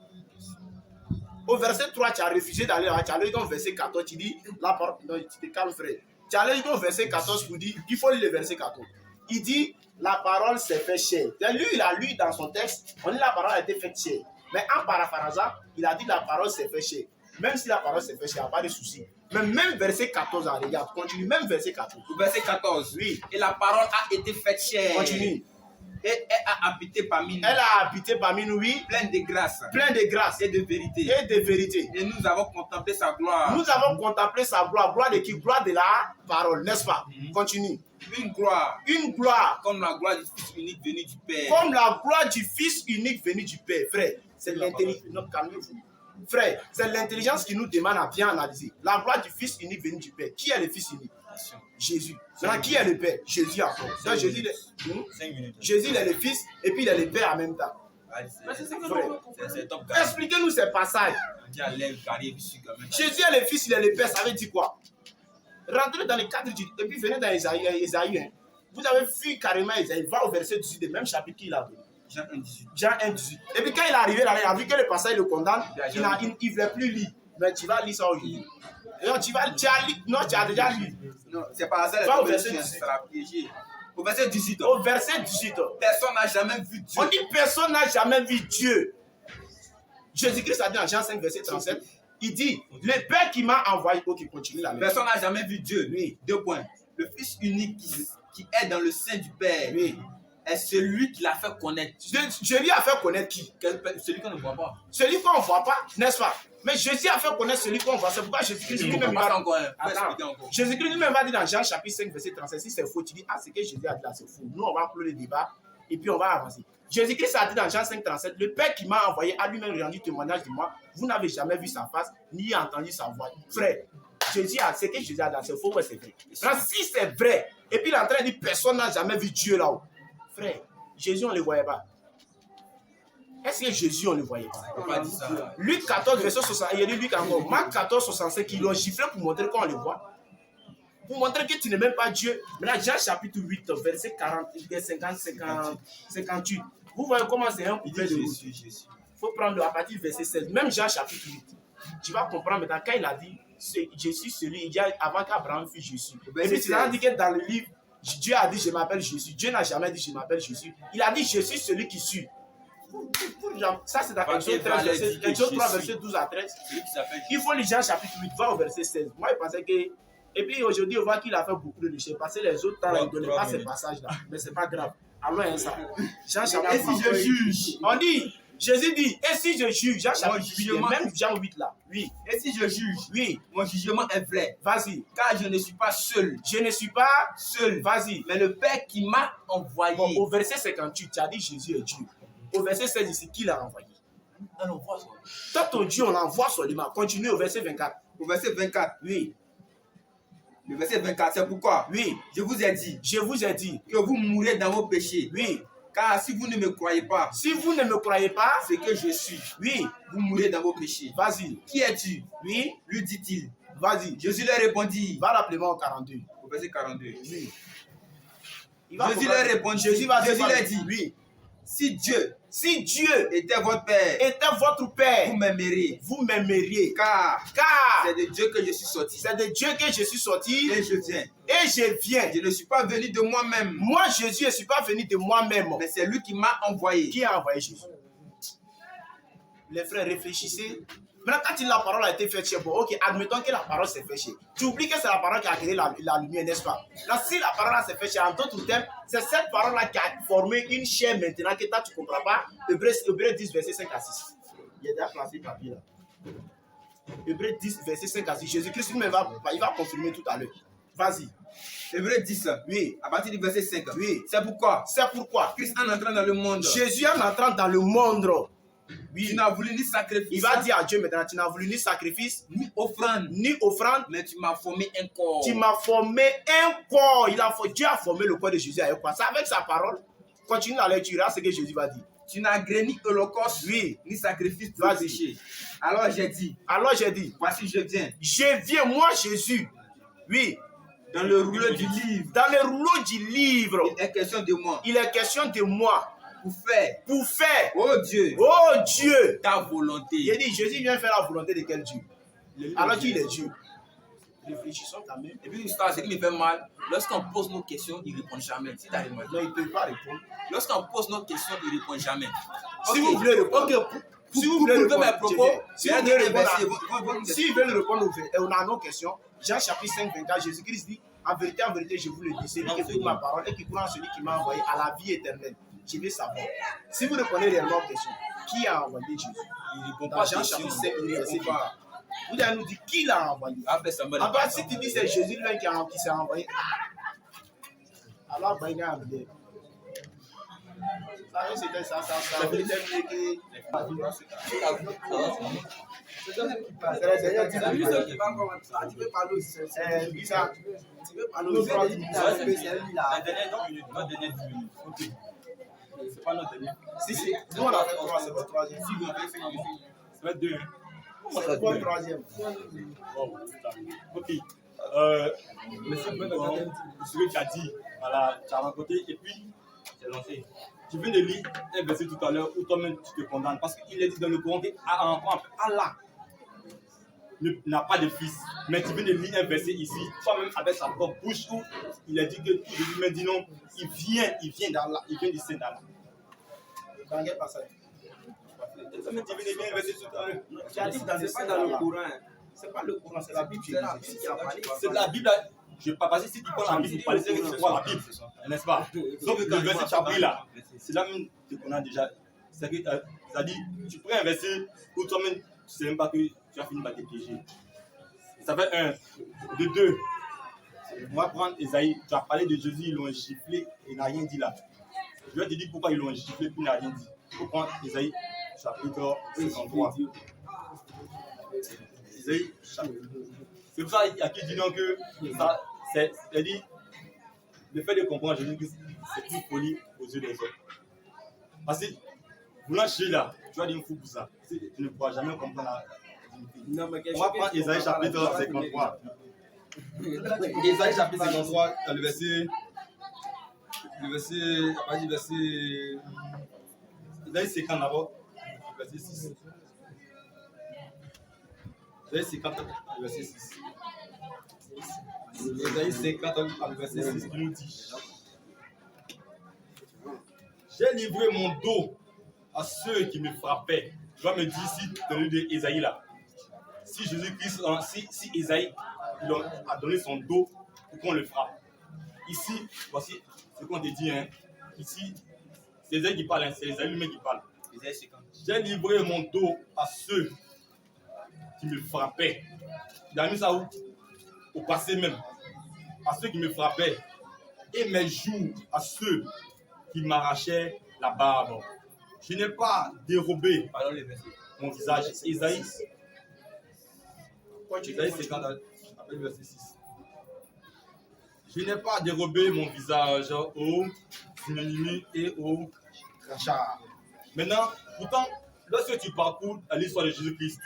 Speaker 2: Au verset 3, tu as refusé d'aller là. Tu as lu dans le verset 14, tu dis la parole. Non, tu te calmes, frère. Tu as lu dans le verset 14 pour dire qu'il faut lire le verset 14. Il dit la parole s'est fait chair. Lui, il a lu dans son texte, on dit la parole a été faite chair. Mais en paraphrasant, il a dit la parole s'est fait chair. Même si la parole s'est fait chair, il n'y a pas de souci. Mais même verset 14, regarde, continue, même verset 14.
Speaker 1: Verset 14.
Speaker 2: Oui.
Speaker 1: Et la parole a été faite chair.
Speaker 2: Continue.
Speaker 1: Et elle a habité parmi nous.
Speaker 2: Elle a habité parmi nous, oui.
Speaker 1: Pleine de grâce.
Speaker 2: Pleine de grâce.
Speaker 1: Et de vérité.
Speaker 2: Et de vérité.
Speaker 1: Et nous avons contemplé sa gloire.
Speaker 2: Nous avons contemplé sa gloire. Gloire de qui? Gloire de la parole, n'est-ce pas? Continue.
Speaker 1: Une gloire.
Speaker 2: Une gloire.
Speaker 1: Comme la gloire du Fils unique venu du Père.
Speaker 2: Comme la gloire du Fils unique venu du Père. Frère, c'est l'intelligence. Non, calmez-vous. Frère, c'est l'intelligence qui nous demande à bien analyser. La gloire du Fils unique venu du Père. Qui est le Fils unique? Jésus. Maintenant, qui est le Père? Jésus encore. Donc, Jésus, Jésus est le Fils et puis il est le Père en même temps. Expliquez-nous ces passages. Jésus est le Fils, il est le Père, ça veut dire quoi? Rentrez dans le cadre du... Et puis venez dans Esaïe. Hein. Vous avez vu carrément Esaïe. Va au verset 18 du même chapitre qu'il a donné. Jean 1, 18. Et puis quand il est arrivé là, il a vu que le passage le condamne. Il ne voulait plus lire. Mais tu vas lire ça aujourd'hui. Non, tu as déjà lu.
Speaker 1: Non, c'est pas ça.
Speaker 2: Va au verset 18.
Speaker 1: Au verset 18.
Speaker 2: Au verset 18.
Speaker 1: Personne n'a jamais vu Dieu.
Speaker 2: On dit personne n'a jamais vu Dieu. Jésus-Christ a dit dans Jean 5, verset 37. Il dit, le Père qui m'a envoyé, qui continue la
Speaker 1: personne n'a jamais vu Dieu.
Speaker 2: Oui.
Speaker 1: 2 points. Le Fils unique qui est dans le sein du Père.
Speaker 2: Oui.
Speaker 1: est celui qui l'a fait connaître.
Speaker 2: Jésus a fait connaître qui?
Speaker 1: Celui qu'on ne voit pas.
Speaker 2: Celui qu'on ne voit pas, n'est-ce pas? Mais Jésus a fait connaître celui qu'on voit. C'est pourquoi Jésus-Christ lui-même va... Jésus-Christ lui-même va dire dans Jean chapitre 5, verset 36, si c'est faux, tu dis, ah, ce que Jésus a dit là, c'est faux. Nous, on va clore le débat et puis on va avancer. Jésus-Christ a dit dans Jean 5, 37, le Père qui m'a envoyé a lui-même rendu témoignage de moi. Vous n'avez jamais vu sa face, ni entendu sa voix. Frère, Jésus a, ce que Jésus a dit, c'est faux ou c'est vrai? Alors, si c'est vrai, et puis il est en train de dire, personne n'a jamais vu Dieu là-haut. Frère, Jésus, on ne le voyait pas. Est-ce que Jésus, on ne le voyait pas? Luc 14, verset 60, il y a dit Luc encore. Marc 14, 65, ils l'ont giflé pour montrer qu'on le voit. Pour montrer que tu n'es même pas Dieu. Maintenant, Jean chapitre 8, verset 40, 50, 58. Vous voyez comment c'est un couplet de route. Il faut prendre à partir du verset 16. Même Jean chapitre 8. Tu vas comprendre maintenant quand il a dit Jésus, celui, il dit avant qu'Abraham fût Jésus. Et puis tu as dit que dans le livre, Dieu a dit je m'appelle Jésus. Dieu n'a jamais dit je m'appelle Jésus. Il a dit je suis celui qui suis. Ça c'est dans Exode 3, verset 12 à 13. Il faut lire Jean chapitre 8, va au verset 16. Moi je pensais que. Et puis aujourd'hui on voit qu'il a fait beaucoup de richesses. Parce que les autres temps, ils ne donnaient pas ces passages-là. Mais ce n'est pas grave. Allons ça. Jean chapitre 8. Et si je juge? On dit. Jésus dit, et si je juge, Jean chapitre 8, même Jean 8 là, oui.
Speaker 1: Et si je juge,
Speaker 2: oui,
Speaker 1: mon jugement est vrai.
Speaker 2: Vas-y.
Speaker 1: Car je ne suis pas seul.
Speaker 2: Je ne suis pas
Speaker 1: seul.
Speaker 2: Vas-y.
Speaker 1: Mais le Père qui m'a envoyé.
Speaker 2: Bon, au verset 58, tu as dit Jésus est Dieu. Au verset 16 ici, qui l'a envoyé?
Speaker 1: On envoie ça.
Speaker 2: Toi, ton Dieu, on l'envoie seulement. Continue au verset 24.
Speaker 1: Au verset 24.
Speaker 2: Oui.
Speaker 1: Le verset 24, c'est pourquoi?
Speaker 2: Oui.
Speaker 1: Je vous ai dit.
Speaker 2: Je vous ai dit.
Speaker 1: Que vous mourrez dans vos péchés.
Speaker 2: Oui.
Speaker 1: Car si vous ne me croyez pas,
Speaker 2: Si vous ne me croyez pas,
Speaker 1: ce que je suis,
Speaker 2: oui,
Speaker 1: vous mourrez dans vos péchés.
Speaker 2: vas-y,
Speaker 1: Qui es-tu?
Speaker 2: oui,
Speaker 1: Lui dit-il.
Speaker 2: vas-y.
Speaker 1: Jésus leur répondit,
Speaker 2: Va rappeler-moi au 42.
Speaker 1: au verset 42.
Speaker 2: Oui.
Speaker 1: Jésus leur répondit,
Speaker 2: Jésus va
Speaker 1: Jésus
Speaker 2: dire,
Speaker 1: leur dit,
Speaker 2: oui,
Speaker 1: si Dieu
Speaker 2: si Dieu
Speaker 1: était votre Père,
Speaker 2: était votre Père,
Speaker 1: vous m'aimeriez.
Speaker 2: vous m'aimeriez.
Speaker 1: Car
Speaker 2: Car
Speaker 1: c'est de Dieu que je suis sorti.
Speaker 2: c'est de Dieu que je suis sorti
Speaker 1: Et je viens.
Speaker 2: et je viens.
Speaker 1: Je ne suis pas venu de moi-même,
Speaker 2: Moi, Jésus, je ne suis pas venu de moi-même.
Speaker 1: mais c'est lui qui m'a envoyé.
Speaker 2: Qui a envoyé Jésus? Les frères, réfléchissez. Maintenant, quand la parole a été faite chez vous, ok, admettons que la parole s'est faite chez. Tu oublies que c'est la parole qui a créé la lumière, n'est-ce pas? Là, si la parole s'est faite chez, en d'autres termes, c'est cette parole-là qui a formé une chair maintenant que toi, tu ne comprends pas. Hébreux 10, verset 5 à 6. Il y a déjà placé le papier là. Hébreux 10, verset 5 à 6. Jésus-Christ lui-même il va confirmer tout à l'heure. Vas-y.
Speaker 1: Hébreux 10,
Speaker 2: Oui.
Speaker 1: à partir du verset 5.
Speaker 2: Oui.
Speaker 1: C'est pourquoi
Speaker 2: C'est pourquoi
Speaker 1: Christ en entrant dans le monde,
Speaker 2: Jésus en entrant dans le monde,
Speaker 1: tu n'as voulu ni sacrifice,
Speaker 2: il va dire à Dieu maintenant, tu n'as voulu ni sacrifice,
Speaker 1: ni offrande,
Speaker 2: ni offrande,
Speaker 1: mais tu m'as formé un corps.
Speaker 2: tu m'as formé un corps. Dieu a formé le corps de Jésus avec quoi? C'est avec sa parole. Continue la lecture, c'est ce que Jésus va dire.
Speaker 1: Tu n'as gré ni holocauste,
Speaker 2: Oui.
Speaker 1: ni sacrifice pour le
Speaker 2: Vas-y.
Speaker 1: péché. Alors j'ai dit,
Speaker 2: Alors j'ai dit,
Speaker 1: voici je viens.
Speaker 2: je viens, moi Jésus. Oui.
Speaker 1: Dans le rouleau du livre,
Speaker 2: Dans le rouleau du livre,
Speaker 1: il est question de moi.
Speaker 2: il est question de moi
Speaker 1: Pour faire,
Speaker 2: pour faire,
Speaker 1: oh Dieu,
Speaker 2: oh Dieu.
Speaker 1: ta volonté.
Speaker 2: Il dit, Jésus vient faire la volonté de quel Dieu? Alors qu'il est Dieu. Réfléchissons quand même.
Speaker 1: Et puis l'histoire, ce qui me fait mal, lorsqu'on pose nos questions, il ne répond jamais. Si t'as remarqué.
Speaker 2: Non, il ne peut pas répondre.
Speaker 1: Lorsqu'on pose nos questions, il ne répond jamais.
Speaker 2: Si
Speaker 1: Ok.
Speaker 2: vous voulez répondre,
Speaker 1: Ok,
Speaker 2: si vous
Speaker 1: pour
Speaker 2: voulez
Speaker 1: prouver mes
Speaker 2: répondre,
Speaker 1: propos,
Speaker 2: si
Speaker 1: il y a
Speaker 2: vous
Speaker 1: deux
Speaker 2: voulez répondre,
Speaker 1: versets.
Speaker 2: s'ils veulent répondre, on a nos questions. Jean chapitre 5, 24, Jésus-Christ dit, en vérité, je vous le dis, celui qui écoute ma parole et qui croit en celui qui m'a envoyé à la vie éternelle. Je vais savoir. Si vous répondez réellement aux questions, qui a envoyé Jésus?
Speaker 1: Il ne répond
Speaker 2: Dans
Speaker 1: pas
Speaker 2: Jean
Speaker 1: aux
Speaker 2: chapitre
Speaker 1: questions.
Speaker 2: 5,
Speaker 1: Il ne
Speaker 2: verset
Speaker 1: répond pas.
Speaker 2: Vous allez nous dire qui l'a envoyé.
Speaker 1: Après, ça me
Speaker 2: En fait, si tu dis c'est Jésus lui qui s'est envoyé, alors ben, il y a un bien. C'était ça veut dire que c'est la dernière
Speaker 5: C'est lui seul qui va commencer. Ah, tu peux parler aussi.
Speaker 2: c'est bizarre.
Speaker 5: Tu peux parler
Speaker 2: Nous,
Speaker 5: aussi.
Speaker 2: trois,
Speaker 5: C'est lui
Speaker 3: La
Speaker 5: là.
Speaker 3: dernière 10 minutes, notre dernière 10 minutes. Ok. C'est pas notre dernière.
Speaker 2: Si, nous on a fait 3, c'est votre troisième.
Speaker 3: Si vous avez fait c'est votre 2.
Speaker 2: C'est votre troisième.
Speaker 3: Wow. Ok. Monsieur ce que tu as dit, voilà, tu as rencontré et puis c'est lancé. Tu viens de lire un verset tout à l'heure où toi-même tu te condamnes parce qu'il est dit dans le Coran que Allah n'a pas de fils. Mais tu viens de lire un verset ici, toi-même avec sa propre bouche où il a dit que Jésus m'a dit non, il vient d'Allah, il vient du Saint d'Allah.
Speaker 2: Dans quel passage?
Speaker 3: Toi-même tu viens de lire un verset tout à l'heure.
Speaker 2: Tu as dit dans le
Speaker 5: C'est pas dans le Coran.
Speaker 2: C'est pas le Coran, c'est la Bible.
Speaker 5: C'est la Bible qui a parlé.
Speaker 3: C'est de la Bible. Je ne vais pas passer si tu prends la Bible, vous parlez que tu crois la Bible, n'est-ce pas? Donc le verset que tu as pris là, c'est là même qu'on a déjà. C'est-à-dire, tu prends un verset où toi-même, tu ne sais même pas que tu as fini par te piéger. Ça fait 1. De 2. On va prendre Esaïe. Tu as parlé de Jésus, ils l'ont giflé et il n'a rien dit là. Je vais te dire pourquoi ils l'ont giflé et il n'a rien dit. Il faut prendre Esaïe, chapitre 53. Esaïe, chapitre 2. C'est pour ça qu'il y a qui dit donc que ça, c'est-à-dire, le fait de comprendre Jésus-Christ, c'est plus poli aux yeux des autres. Parce que, voulant chier là, tu vas dire une fou pour ça. Tu ne pourras jamais comprendre la divinité. On va prendre Esaïe chapitre 53. Esaïe chapitre 53, le verset. Esaïe 50 d'abord, le verset 6. Esaïe 50, le verset 6. Esaïe 50, le verset 6 qui nous dit: j'ai livré mon dos à ceux qui me frappaient. Tu vas me dire ici, dans le livre d'Esaïe là, si Jésus-Christ, si Esaïe a donné son dos pour qu'on le frappe. Ici, voici ce qu'on te dit. Hein. Ici, c'est Esaïe qui parle, hein. C'est Esaïe lui-même qui parle. J'ai livré mon dos à ceux qui me frappaient. Il a mis ça où? Au passé même. À ceux qui me frappaient. Et mes joues à ceux qui m'arrachaient la barbe. Je n'ai pas dérobé mon visage. Esaïe 50, après le verset 6. Je n'ai pas dérobé mon visage aux ennemis et aux
Speaker 2: Rachat.
Speaker 3: Maintenant, pourtant, lorsque tu parcours l'histoire de Jésus-Christ,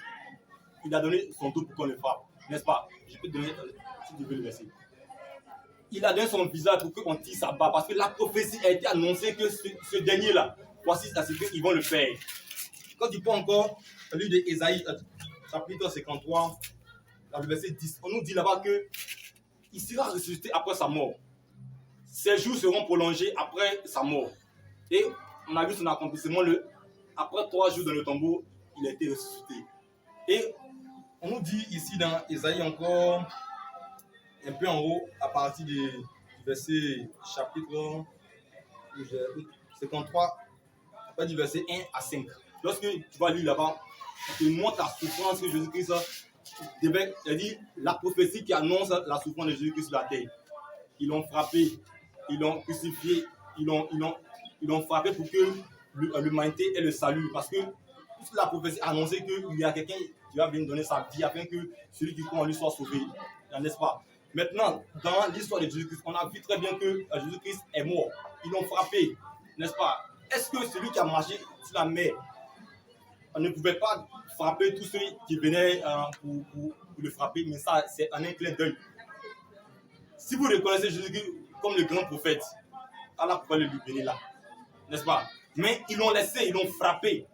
Speaker 3: il a donné son dos pour qu'on le frappe, n'est-ce pas? Je peux te donner, si tu veux le verset. Il a donné son visage pour qu'on tire sa barbe, parce que la prophétie a été annoncée que ce dernier-là, voici à ce qu'ils vont le faire. Quand tu prends encore le livre d'Ésaïe, chapitre 53, dans le verset 10, on nous dit là-bas qu'il sera ressuscité après sa mort. Ses jours seront prolongés après sa mort. Et on a vu son accomplissement, après 3 jours dans le tombeau, il a été ressuscité. Et on nous dit ici dans Ésaïe encore, un peu en haut, à partir du verset chapitre 53, à partir du verset 1 à 5. Lorsque tu vas lire là-bas, on te montre la souffrance que Jésus-Christ devait, c'est-à-dire la prophétie qui annonce la souffrance de Jésus-Christ sur la terre. Ils l'ont frappé, ils l'ont crucifié, ils l'ont frappé pour que l'humanité ait le salut. Parce que toute la prophétie a annoncé qu'il y a quelqu'un qui va venir donner sa vie afin que celui qui croit en lui soit sauvé. N'est-ce pas? Maintenant, dans l'histoire de Jésus-Christ, on a vu très bien que Jésus-Christ est mort. Ils l'ont frappé, n'est-ce pas? Est-ce que celui qui a marché sur la mer, on ne pouvait pas frapper tous ceux qui venaient pour le frapper, mais ça, c'est un clin d'œil. Si vous reconnaissez Jésus-Christ comme le grand prophète, Allah pouvait le libérer là, n'est-ce pas? Mais ils l'ont laissé, ils l'ont frappé.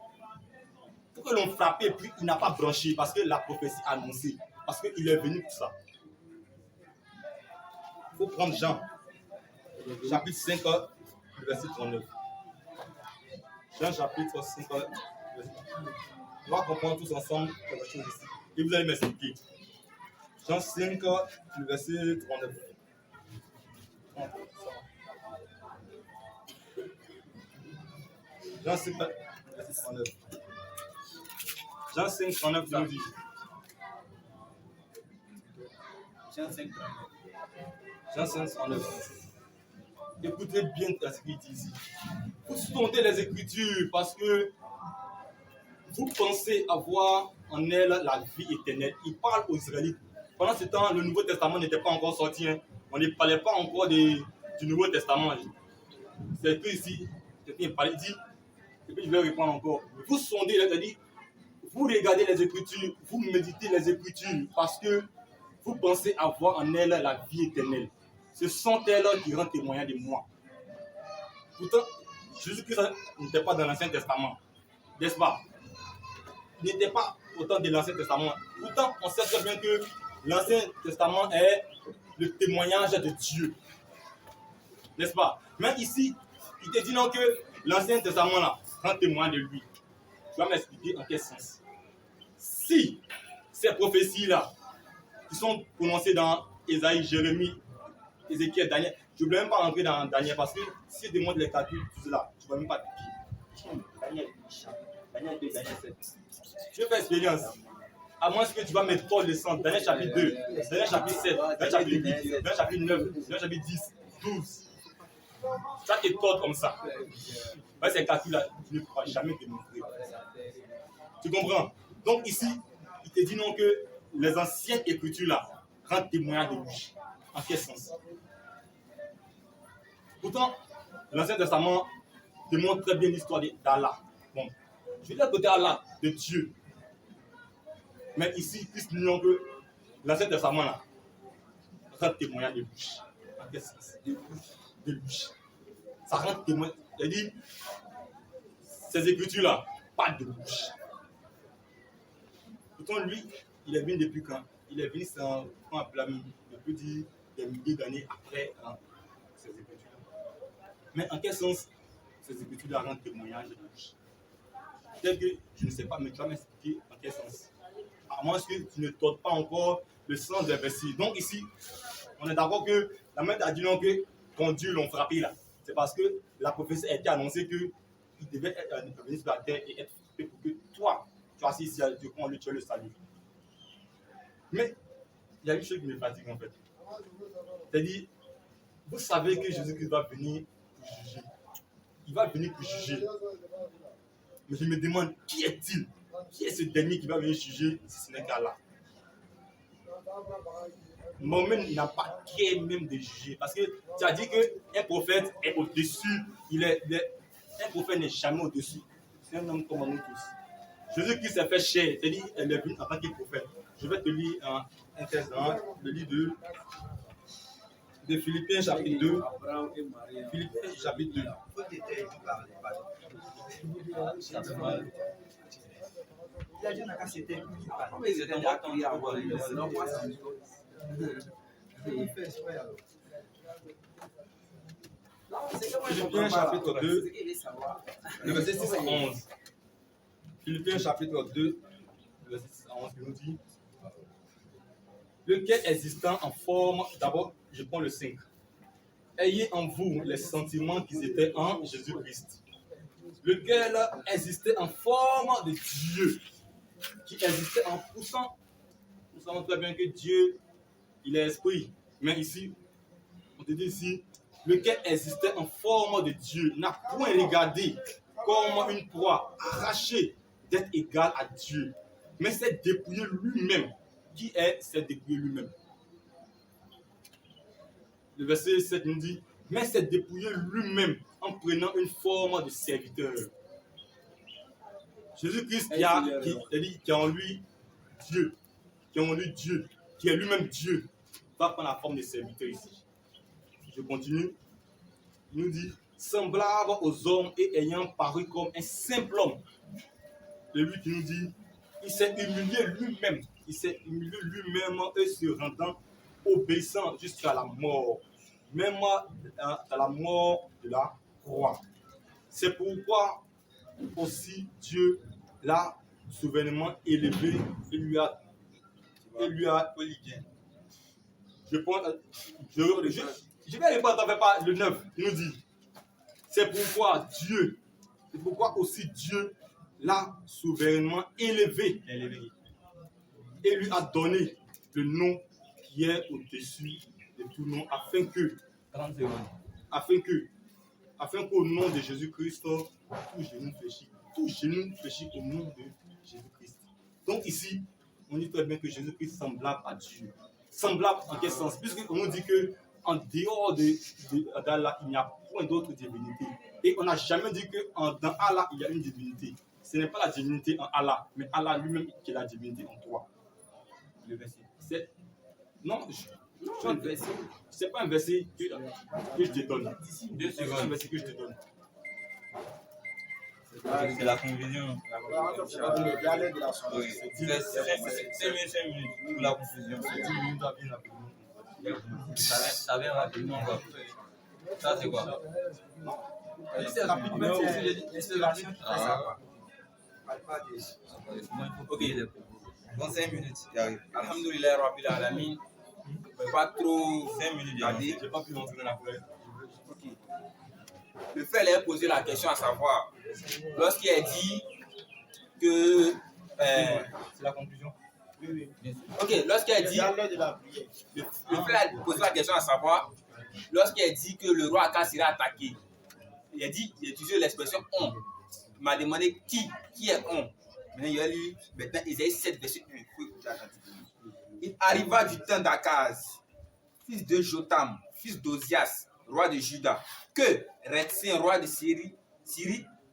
Speaker 3: Pourquoi ils l'ont frappé puis il n'a pas branché? Parce que la prophétie a annoncé, parce qu'il est venu pour ça. Il faut prendre Jean, chapitre 5, verset 39. Jean, chapitre 5, verset 39. On va comprendre tous ensemble quelque chose ici. Et vous allez m'expliquer. Jean 5, verset 39. Jean 5, verset 39. Jean 5, 39, nous dit.
Speaker 1: Jean 5, 39.
Speaker 3: Jean 5, 39. Écoutez bien ce qu'il dit ici. Vous sondez les Écritures parce que vous pensez avoir en elle la vie éternelle. Il parle aux Israélites. Pendant ce temps, le Nouveau Testament n'était pas encore sorti. Hein. On ne parlait pas encore du Nouveau Testament. C'est écrit ici. Quelqu'un parlait, dit, et puis je vais répondre encore. Vous sondez, c'est-à-dire, vous regardez les Écritures, vous méditez les Écritures parce que vous pensez avoir en elle la vie éternelle. Ce sont elles qui rendent témoignage de moi. Pourtant, Jésus-Christ n'était pas dans l'Ancien Testament. N'est-ce pas? Il n'était pas autant de l'Ancien Testament. Pourtant, on sait très bien que l'Ancien Testament est le témoignage de Dieu. N'est-ce pas? Mais ici, il te dit non que l'Ancien Testament là, rend témoignage de lui. Tu vas m'expliquer en quel sens. Si ces prophéties-là, qui sont prononcées dans Ésaïe, Jérémie, Ézéchiel, Daniel, je ne voulais même pas rentrer dans Daniel parce que si je demande les calculs, tout cela, tu ne vas même pas piquer. Daniel 2, Daniel 7. Je vais faire expérience. À moins que tu vas mettre trop le sens. Daniel chapitre 2, Daniel chapitre 7, Daniel chapitre 8, Daniel chapitre 9, Daniel chapitre 10, 12. Ça te tord comme ça. Ouais, ces calculs-là, tu ne pourras jamais démontrer. Tu comprends? Donc ici, il te dit non que les anciennes écritures-là rendent témoignage de lui. En quel sens? Pourtant, l'Ancien Testament démontre très bien l'histoire d'Allah. Bon, je vais dire côté Allah, de Dieu. Mais ici, Christ nous dit que l'Ancien Testament là rend témoignage de lui. En quel sens? De lui. Ça rend témoignage. C'est-à-dire, ces écritures-là, pas de bouche. Pourtant, lui, il est venu depuis quand? Il est venu sans depuis des milliers d'années après ces écritures-là. Mais en quel sens ces écritures-là rendent témoignage de lui? Peut-être que je ne sais pas, mais tu vas m'expliquer en quel sens. À moins que tu ne tordes pas encore le sens des versets. Donc ici, on est d'accord que la main a dit non que quand Dieu l'ont frappé là, c'est parce que la prophétie a été annoncée qu'il devait venir sur la terre et être frappé pour que toi, tu assis ici à Dieu, quand tu as le salut. Mais il y a une chose qui me fatigue en fait. C'est-à-dire, vous savez que Jésus-Christ va venir pour juger. Il va venir pour juger. Mais je me demande, qui est-il? Qui est ce dernier qui va venir juger si ce n'est qu'Allah? Mohamed n'a pas qu'à même de juger. Parce que tu as dit qu'un prophète est au-dessus, il est Un prophète n'est jamais au-dessus. C'est un homme comme nous tous. Jésus-Christ s'est fait chair, c'est-à-dire elle est venue en tant que prophète. Je vais te lire un texte dans le livre de Philippiens chapitre 2. Philippiens chapitre 2. Philippiens chapitre 2, le verset 6 à 11. Philippiens chapitre 2, le verset 6 à 11, qui nous dit: lequel existant en forme, d'abord je prends le 5. Ayez en vous les sentiments qui étaient en Jésus-Christ, lequel existait en forme de Dieu, qui existait en poussant. Nous savons très bien que Dieu, il est esprit. Mais ici, on te dit ici, lequel existait en forme de Dieu, n'a point regardé comme une proie arrachée d'être égal à Dieu, mais s'est dépouillé lui-même. Qui s'est dépouillé lui-même? Le verset 7 nous dit: mais s'est dépouillé lui-même en prenant une forme de serviteur. Jésus-Christ qui a en lui Dieu, qui est lui-même Dieu, va prendre la forme de serviteur ici. Je continue. Il nous dit: semblable aux hommes et ayant paru comme un simple homme. C'est lui qui nous dit: il s'est humilié lui-même. Il s'est humilié lui-même et se rendant obéissant jusqu'à la mort, même à la mort de la croix. C'est pourquoi aussi Dieu l'a souverainement élevé et lui a je vais répondre pas le 9. Il nous dit: c'est pourquoi aussi Dieu l'a souverainement élevé et lui a donné le nom qui est au-dessus de tout nom, afin qu'au nom de Jésus-Christ, tout genou fléchit au nom de Jésus-Christ. Donc ici, on dit très bien que Jésus-Christ est semblable à Dieu. Semblable en quel sens? Puisqu'on nous dit qu'en dehors d'Allah, il n'y a point d'autre divinité. Et on n'a jamais dit que dans Allah, il y a une divinité. Ce n'est pas la divinité en Allah, mais Allah lui-même qui est la divinité en toi. Le verset. C'est pas un verset que je te donne. C'est un verset que je te donne.
Speaker 4: C'est la confusion. Oui. C'est 5 minutes pour la confusion. Ça vient rapidement. Ça, c'est quoi?
Speaker 3: C'est rapidement.
Speaker 1: Ok, dans 5 minutes, il arrive. Alhamdoulilah Rabbil Alamin. Pas trop
Speaker 4: 5 minutes.
Speaker 3: J'ai pas pu montrer la feuille.
Speaker 1: Ok. Le fait est poser la question à savoir, lorsqu'il a dit que.
Speaker 3: C'est la conclusion. Oui.
Speaker 1: Ok, lorsqu'il a dit. Le fait est poser la question à savoir, lorsqu'il a dit que le roi Akab serait attaqué, il a utilisé l'expression on. Il m'a demandé qui est on. Maintenant, il a lu Isaïe 7, verset 1. Il arriva du temps d'Akaz, fils de Jotam, fils d'Ozias, roi de Juda, que Retsin, roi de Syrie,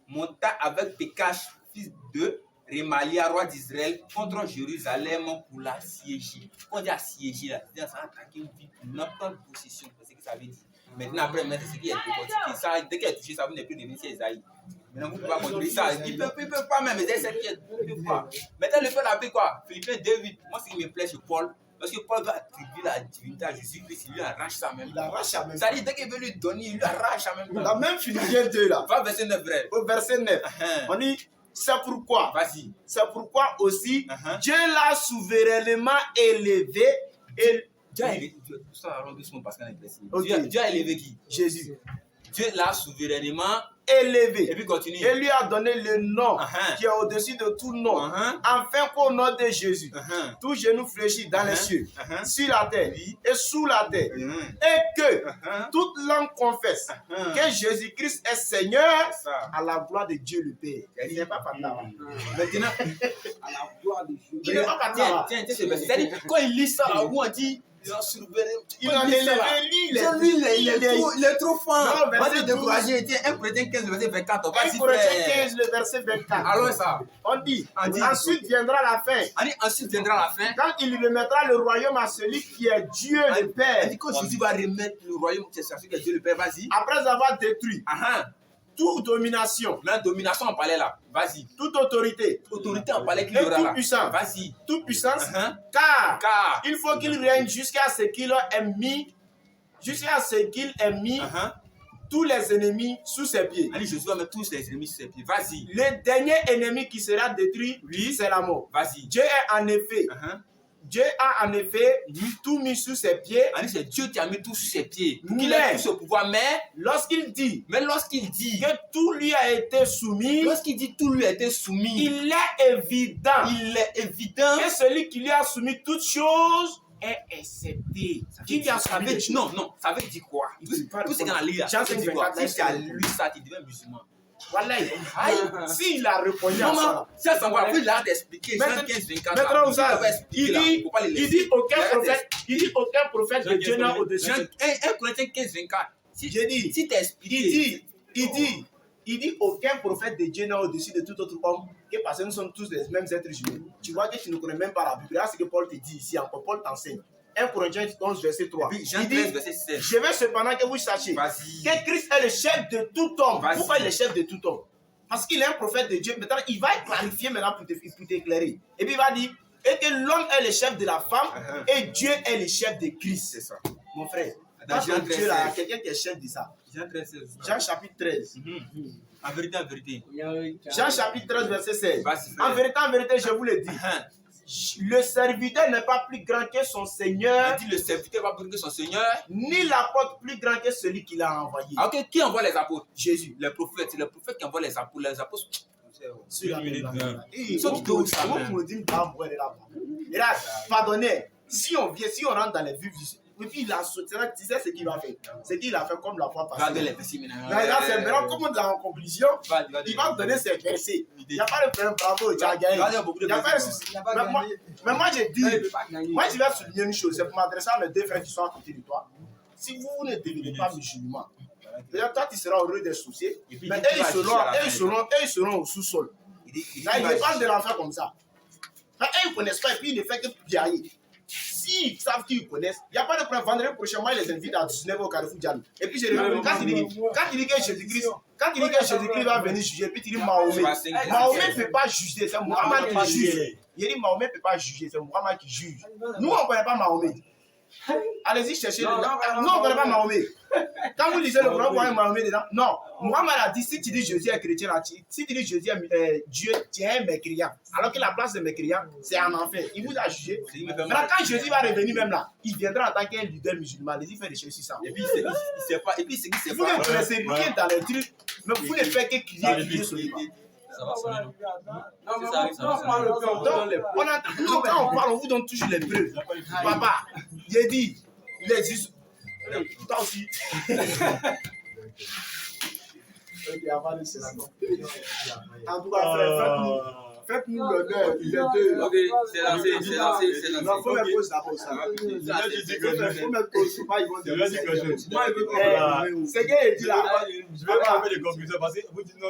Speaker 1: monta avec Pekash, fils de Remalia, roi d'Israël, contre Jérusalem pour l'assiéger. Quand on dit assiéger, ça a attaqué une ville, n'a pas de possession, c'est ce que ça veut dire. Maintenant, après, c'est ce qui est décortiqué. Dès qu'il est touché, ça vous n'est plus devenu Isaïe. Maintenant, vous ne pouvez pas contrôler ça. Il ne peut pas même, mais c'est celle qui est. Maintenant, le fait l'appelle quoi? Philippiens 2:8. Moi, ce qui me plaît chez Paul, parce que Paul va attribuer la divinité à Jésus-Christ, il lui arrache ça même. Ça dit, dès qu'il veut lui donner, il lui arrache ça même.
Speaker 6: La même Philippiens 2 là.
Speaker 1: Va verset 9, vrai.
Speaker 6: Au verset 9. On dit, c'est pourquoi.
Speaker 1: Vas-y.
Speaker 6: C'est pourquoi aussi, Dieu l'a souverainement élevé et.
Speaker 1: Dieu a élevé. Dieu a élevé qui?
Speaker 6: Jésus.
Speaker 1: Dieu l'a souverainement
Speaker 6: élevé.
Speaker 1: Et puis continue.
Speaker 6: Et lui a donné le nom qui est au-dessus de tout nom. Afin qu'au nom de Jésus, tout genou fléchit dans les cieux, sur la terre et sous la terre. Et que toute langue confesse que Jésus-Christ est Seigneur à la gloire de Dieu le Père. Il n'est pas Pata.
Speaker 1: Maintenant,
Speaker 5: à la gloire de Dieu.
Speaker 6: Il n'est pas Pata.
Speaker 1: tiens, c'est-à-dire quand il lit ça, où on dit Il a surveillé.
Speaker 6: Il en est levé, lui,
Speaker 1: Il est trop fort.
Speaker 6: Non, verset 12.
Speaker 1: Découragé. Tiens, 1 Corinthiens 15, verset 24.
Speaker 6: 1 Corinthiens 15, le verset 24.
Speaker 1: Alors ça.
Speaker 6: On dit, ensuite viendra la fin.
Speaker 1: Ensuite viendra la fin.
Speaker 6: Quand il remettra le royaume à celui qui est Dieu le Père.
Speaker 1: Elle dit que Jésus va remettre le royaume qui est celui qui est Dieu le Père. Vas-y.
Speaker 6: Après avoir détruit toute domination.
Speaker 1: La domination, on parlait là. Vas-y.
Speaker 6: Toute autorité.
Speaker 1: Autorité, on parlait qu'il y
Speaker 6: Et
Speaker 1: aura
Speaker 6: toute
Speaker 1: là.
Speaker 6: puissance.
Speaker 1: Vas-y.
Speaker 6: Toute puissance. Car
Speaker 1: Car
Speaker 6: il faut qu'il règne jusqu'à ce qu'il ait mis, tous les ennemis sous ses pieds.
Speaker 1: allez, Jésus va mettre tous les ennemis sur ses pieds. Vas-y.
Speaker 6: Le dernier ennemi qui sera détruit, c'est la mort.
Speaker 1: Vas-y.
Speaker 6: Dieu a en effet tout mis sous ses pieds.
Speaker 1: Allez, c'est Dieu qui a mis tout sur ses pieds. Pour qu'il
Speaker 6: Mais
Speaker 1: ait tout ce pouvoir. Mais
Speaker 6: lorsqu'il dit
Speaker 1: que
Speaker 6: que tout lui a été soumis,
Speaker 1: lorsqu'il dit tout lui a été soumis,
Speaker 6: il est évident que celui qui lui a soumis toutes choses est accepté. Qui lui a soumis?
Speaker 1: Non, ça veut dire quoi? Tout ce qu'on a lu là, ça veut dire quoi? Si c'est à lui ça, tu deviens musulman.
Speaker 6: Voilà. S'il a répondu à ça.
Speaker 1: Ça, ça va plus là d'expliquer.
Speaker 6: Maintenant, il dit aucun prophète de Dieu n'a au-dessus.
Speaker 1: 1 Corinthiens 15, 24. Si tu expliques.
Speaker 6: Il dit aucun prophète de Dieu n'a au-dessus de tout autre homme, que parce que nous sommes tous les mêmes êtres humains. Tu vois que tu ne connais même pas la Bible. Là, c'est ce que Paul te dit ici encore. Paul t'enseigne. 1 Corinthiens 11, verset 3. Il dit, je veux cependant que vous sachiez que Christ est le chef de tout homme. Pourquoi il est le chef de tout homme? Parce qu'il est un prophète de Dieu. Maintenant, il va clarifier maintenant pour t'éclairer. Et puis il va dire, et que l'homme est le chef de la femme et Dieu est le chef de Christ. C'est ça. Mon frère. Dans Dieu, il y a quelqu'un qui est chef de ça. Jean chapitre 13.
Speaker 1: En vérité.
Speaker 6: Jean chapitre 13, verset 16. En vérité, je vous le dis. Le serviteur n'est pas plus grand que son Seigneur.
Speaker 1: Il dit le serviteur n'est pas plus grand que son Seigneur.
Speaker 6: Ni l'apôtre plus grand que celui qui l'a envoyé.
Speaker 1: Ok, qui envoie les apôtres?
Speaker 6: Jésus.
Speaker 1: Les prophètes. C'est le prophète qui envoie les apôtres. Les apôtres.
Speaker 6: Pardonnez. Si on rentre dans les vues, et puis il a sauté, tu sais ce qu'il va faire. C'est qu'il a fait comme la fois passée. Là, c'est maintenant, comme on est en conclusion, il va donner ses versets. Il n'y a pas de problème, bravo, tu as gagné. Il n'y a pas de souci. Mais moi, j'ai dit, moi, je vais souligner une chose, c'est pour m'adresser à mes deux frères qui sont à côté de toi. Si vous ne devenez pas musulman, déjà, toi, tu seras heureux d'être soucié. Mais eux, ils seront au sous-sol. Là, ils parlent de l'enfer comme ça. Eux, ils ne connaissent pas et puis ils ne font que piailler. S'ils savent qu'ils connaissent, il n'y a pas de problème. Vendredi prochain, moi, ils les invitent à 19 au Carrefour Diallo. Et puis, je reviens. Quand il dit que Jésus-Christ va venir juger, puis il dit Mahomet. Mahomet ne peut pas juger, c'est Muhammad qui juge. Il dit Mahomet ne peut pas juger, c'est Muhammad qui juge. Nous, on ne connaît pas Mahomet. Allez-y chercher. Nous, on ne connaît pas Mahomet. Quand vous lisez le Coran, vous voyez Mahomet dedans. Non. Muhammad a dit si tu dis Jésus est chrétien, si tu dis Jésus est Dieu, tu es un mécréant. Alors que la place de mécréant, c'est en enfer. Il vous a jugé. Maintenant, quand Jésus va revenir même là, il viendra en tant qu'un leader musulman. Allez-y faire des choses sur ça. Et puis, il ne sait pas. Et puis, c'est qu'il ne sait pas. Vous ne connaissez rien dans les trucs, mais vous ne faites que crier sur les pas.
Speaker 4: Ça va sonner.
Speaker 6: Donc, quand on parle, on vous donne toujours les preuves. Papa, j'ai dit, les us. Toi aussi. Ok, avant de se la en tout cas, faites-nous l'honneur.
Speaker 1: Ok, c'est lancé.
Speaker 6: Non, faut me poser d'abord ça. Faut me poser, pas ils vont dire. C'est qu'il dit là.
Speaker 3: Je vais pas faire les conclusions parce que vous dites non,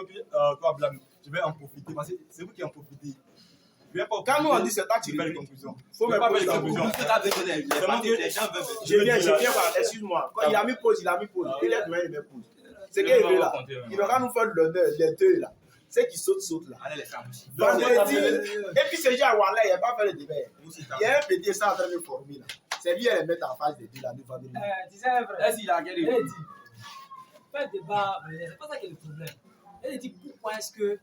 Speaker 3: je vais en profiter parce que c'est vous qui en profitez.
Speaker 6: Quand nous on dit c'est toi qui fais les conclusions. Faut me poser d'abord. Je viens, excuse-moi. Quand il a mis pause. Il est demain, il me pose. C'est qu'il est là. Il aura nous faire l'honneur, les deux là. Ceux qui sautent là. Vendredi. Et puis c'est déjà Wallah, il n'a pas fait le débat. Il y a un petit ça en train de former là. C'est lui, elle met en face des deux là, le vendredi.
Speaker 5: Tu sais, vrai. Il a dit. Faire débat, mais c'est pas ça qui est le problème. Elle dit pourquoi est-ce que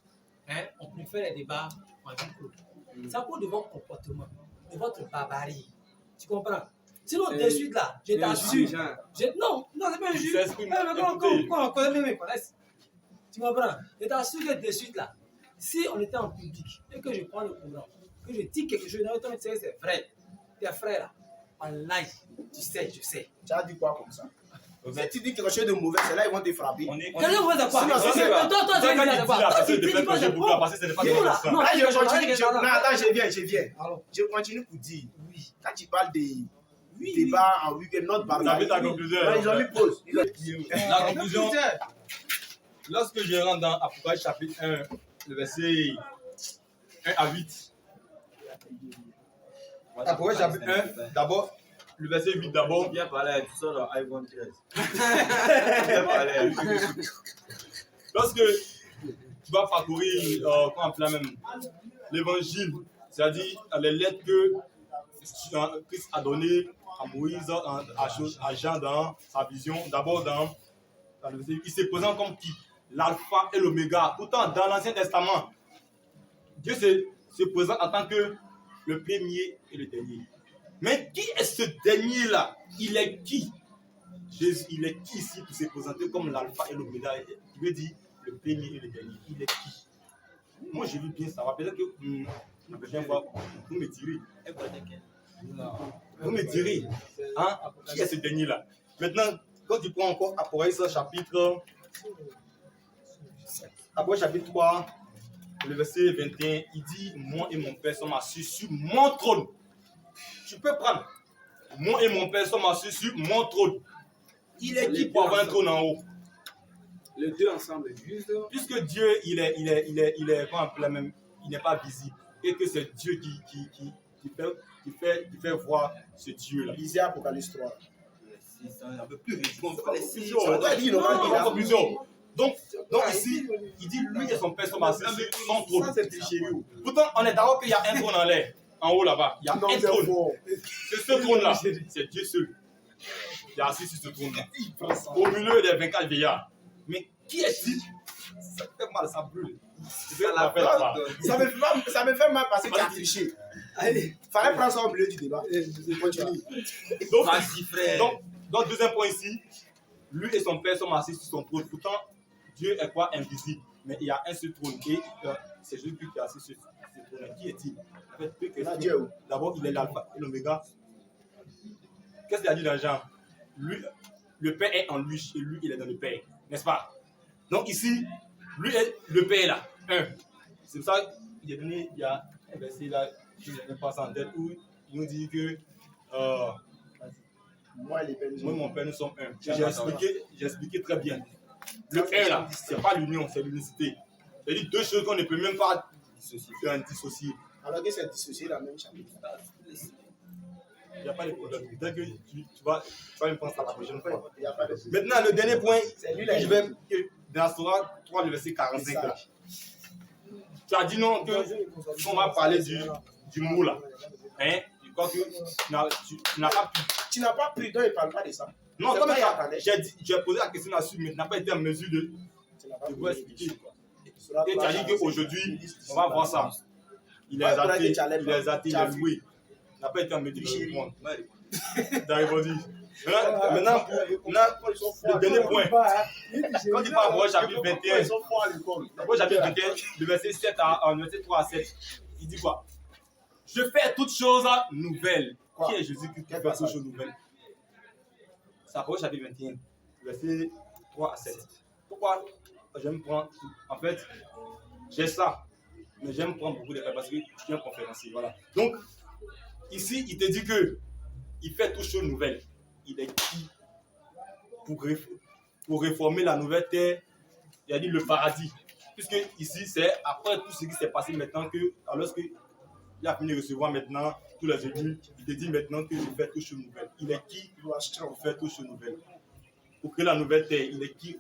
Speaker 5: on préfère les débats en vie clos. C'est à cause de votre comportement, de votre barbarie. Tu comprends? Sinon, de suite là, je t'assure. Non, c'est pas un juge. Quand on connaît mes connaisses. Tu comprends? Je t'assure que de suite là, si on était en public et que je prends le courant, que je dis quelque chose, tu sais c'est vrai. Tes frères là, en live, tu sais, je sais.
Speaker 6: Tu as dit quoi comme ça? Mais tu dis quelque chose de mauvais, c'est là ils vont te frapper.
Speaker 5: Quelqu'un vous a quoi? Toi, tu dis pas c'est bon.
Speaker 6: Je continue pour dire. Quand tu parles de. débat en week-end, notre
Speaker 3: Vous avez
Speaker 6: bataille.
Speaker 3: ta conclusion.
Speaker 6: Non, ils ont mis pause.
Speaker 3: La conclusion, lorsque je rentre dans Apocalypse chapitre 1, le verset 1 à 8. Apocalypse chapitre 1, d'abord, le verset 8 d'abord.
Speaker 4: Bien parler, tu sors dans iPhone 13. Bien parler.
Speaker 3: Lorsque tu vas parcourir, comment on appelle même, l'évangile, c'est-à-dire les lettres que Christ a données à Moïse, à Jean dans sa vision, d'abord dans le verset 8, il se présente comme qui? L'alpha et l'oméga. Pourtant, dans l'Ancien Testament, Dieu se présente en tant que le premier et le dernier. Mais qui est ce dernier-là? Il est qui? Jésus, il est qui ici pour se présenter comme l'alpha et l'oméga? Il veut dire le premier et le dernier. Il est qui? Moi, je veux bien savoir. Peut-être que la prochaine fois, vous me direz. Vous me direz, hein, qui est ce dernier-là? Maintenant, quand tu prends encore Apocalypse chapitre 3, le verset 21, il dit, moi et mon Père sommes assis sur mon trône. Tu peux prendre. Moi et mon Père sommes assis sur mon trône. Il est qui pour avoir un trône en haut?
Speaker 5: Les deux ensemble, juste.
Speaker 3: Puisque Dieu, il est il n'est pas visible. Et que c'est Dieu qui fait voir ce Dieu-là.
Speaker 6: Lisez Apocalypse 3.
Speaker 4: C'est un peu plus riche.
Speaker 3: Conclusion. Donc ici, il dit lui et son père sont assis sur son trône. Pourtant, on est d'accord qu'il y a un trône en l'air, en haut là-bas. Il y a un trône. C'est ce trône-là. C'est Dieu seul. Il est assis sur ce trône-là. Au milieu des 24 vieillards. Mais qui est-il? Ça fait mal, ça brûle.
Speaker 6: Ça me fait mal parce que tu as triché. Allez, fallait prendre ça au milieu du débat. Continue.
Speaker 3: Donc, deuxième point ici, lui et son père sont assis sur son trône. Pourtant, Dieu est quoi? Invisible. Mais il y a un seul trône. Et c'est Jésus-Christ qui est assis sur ce trône. Qui est-il? En fait,
Speaker 6: Dieu.
Speaker 3: D'abord, il est l'alpha et l'oméga. Qu'est-ce qu'il a dit dans Jean? Lui, le Père est en lui et lui, il est dans le Père. N'est-ce pas? Donc ici, lui est le Père là. C'est pour ça qu'il y a un verset là, je ne passe en tête, où il nous dit que moi et mon Père, nous sommes un. J'ai expliqué très bien. Le un là, ce n'est pas l'union, c'est l'unicité. C'est-à-dire deux choses qu'on ne peut même pas dissocier.
Speaker 6: Alors que c'est dissocié la même chapitre.
Speaker 3: Il n'y a pas de problème. Dès que tu vas me penser à la prochaine fois. Maintenant, le dernier point, je vais dans Sora 3, le verset 45. Là. Tu as dit non, qu'on va parler du mot là. Hein? Je crois que tu n'as pas pu.
Speaker 6: Tu n'as pas pris, donc il ne parle pas de ça.
Speaker 3: Non, j'ai posé la question là-dessus, mais tu n'as pas été en mesure de vous expliquer. Et tu as dit qu'aujourd'hui, on va voir ça. Il est athée, il est loué. Il n'a pas été en mesure de répondre. Maintenant, le dernier point. Quand il parle de chapitre 21, chapitre 21, le verset 3 à 7, il dit quoi? Je fais toutes choses nouvelles. Qui est Jésus qui fait toutes choses nouvelles? C'est Apocalypse chapitre 21, verset 3 à 7. Pourquoi j'aime prendre? En fait, j'ai ça, mais j'aime prendre beaucoup de temps parce que je suis un conférencier. Voilà. Donc, ici, il te dit que il fait toutes choses nouvelles. Il est qui pour réformer la nouvelle terre? Il a dit le paradis. Puisque ici, c'est après tout ce qui s'est passé maintenant que, alors qu'il a fini de recevoir maintenant tous les élus, il te dit maintenant que je fais toutes choses nouvelles. Il est qui pour faire toutes choses nouvelles? Pour créer la nouvelle terre, il est qui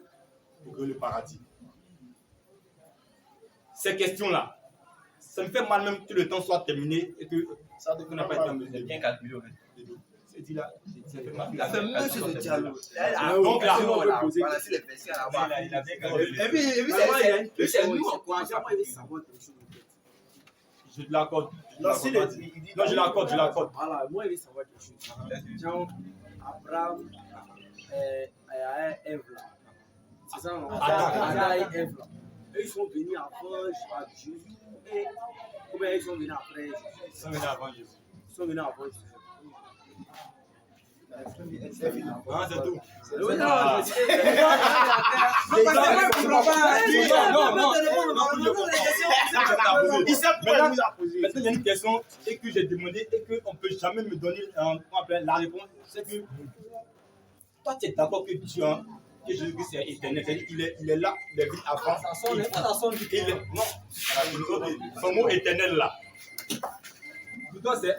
Speaker 3: pour créer le paradis? Ces questions-là, ça me fait mal même que le temps soit terminé et que ça n'a pas été en mesure.
Speaker 4: Bien calculé.
Speaker 3: C'est dit là, ça fait mal.
Speaker 1: Il a fait mieux sur le dialogue.
Speaker 3: Donc là,
Speaker 1: on peut poser. Il a bien calculé. Et puis, c'est nous encore.
Speaker 3: Je l'accorde.
Speaker 6: Non,
Speaker 3: je l'accorde.
Speaker 5: Voilà, moi, il veut savoir quelque chose. Genre, Abraham et Ève là. C'est ça, non? Adam et Ève là. Ils sont venus avant Jésus. Ou bien ils sont venus après Jésus?
Speaker 3: Ils sont venus avant Jésus.
Speaker 5: Ils sont venus avant Jésus.
Speaker 3: Hein, c'est tout.
Speaker 6: Il sait pourquoi il nous a posé.
Speaker 3: Maintenant, il y a une question et que j'ai demandé et qu'on ne peut jamais me donner la réponse. C'est que toi, tu es d'accord que Dieu, que Jésus-Christ est éternel. C'est-à-dire il est là, il est venu avant. Non, son mot éternel là. Pour toi, c'est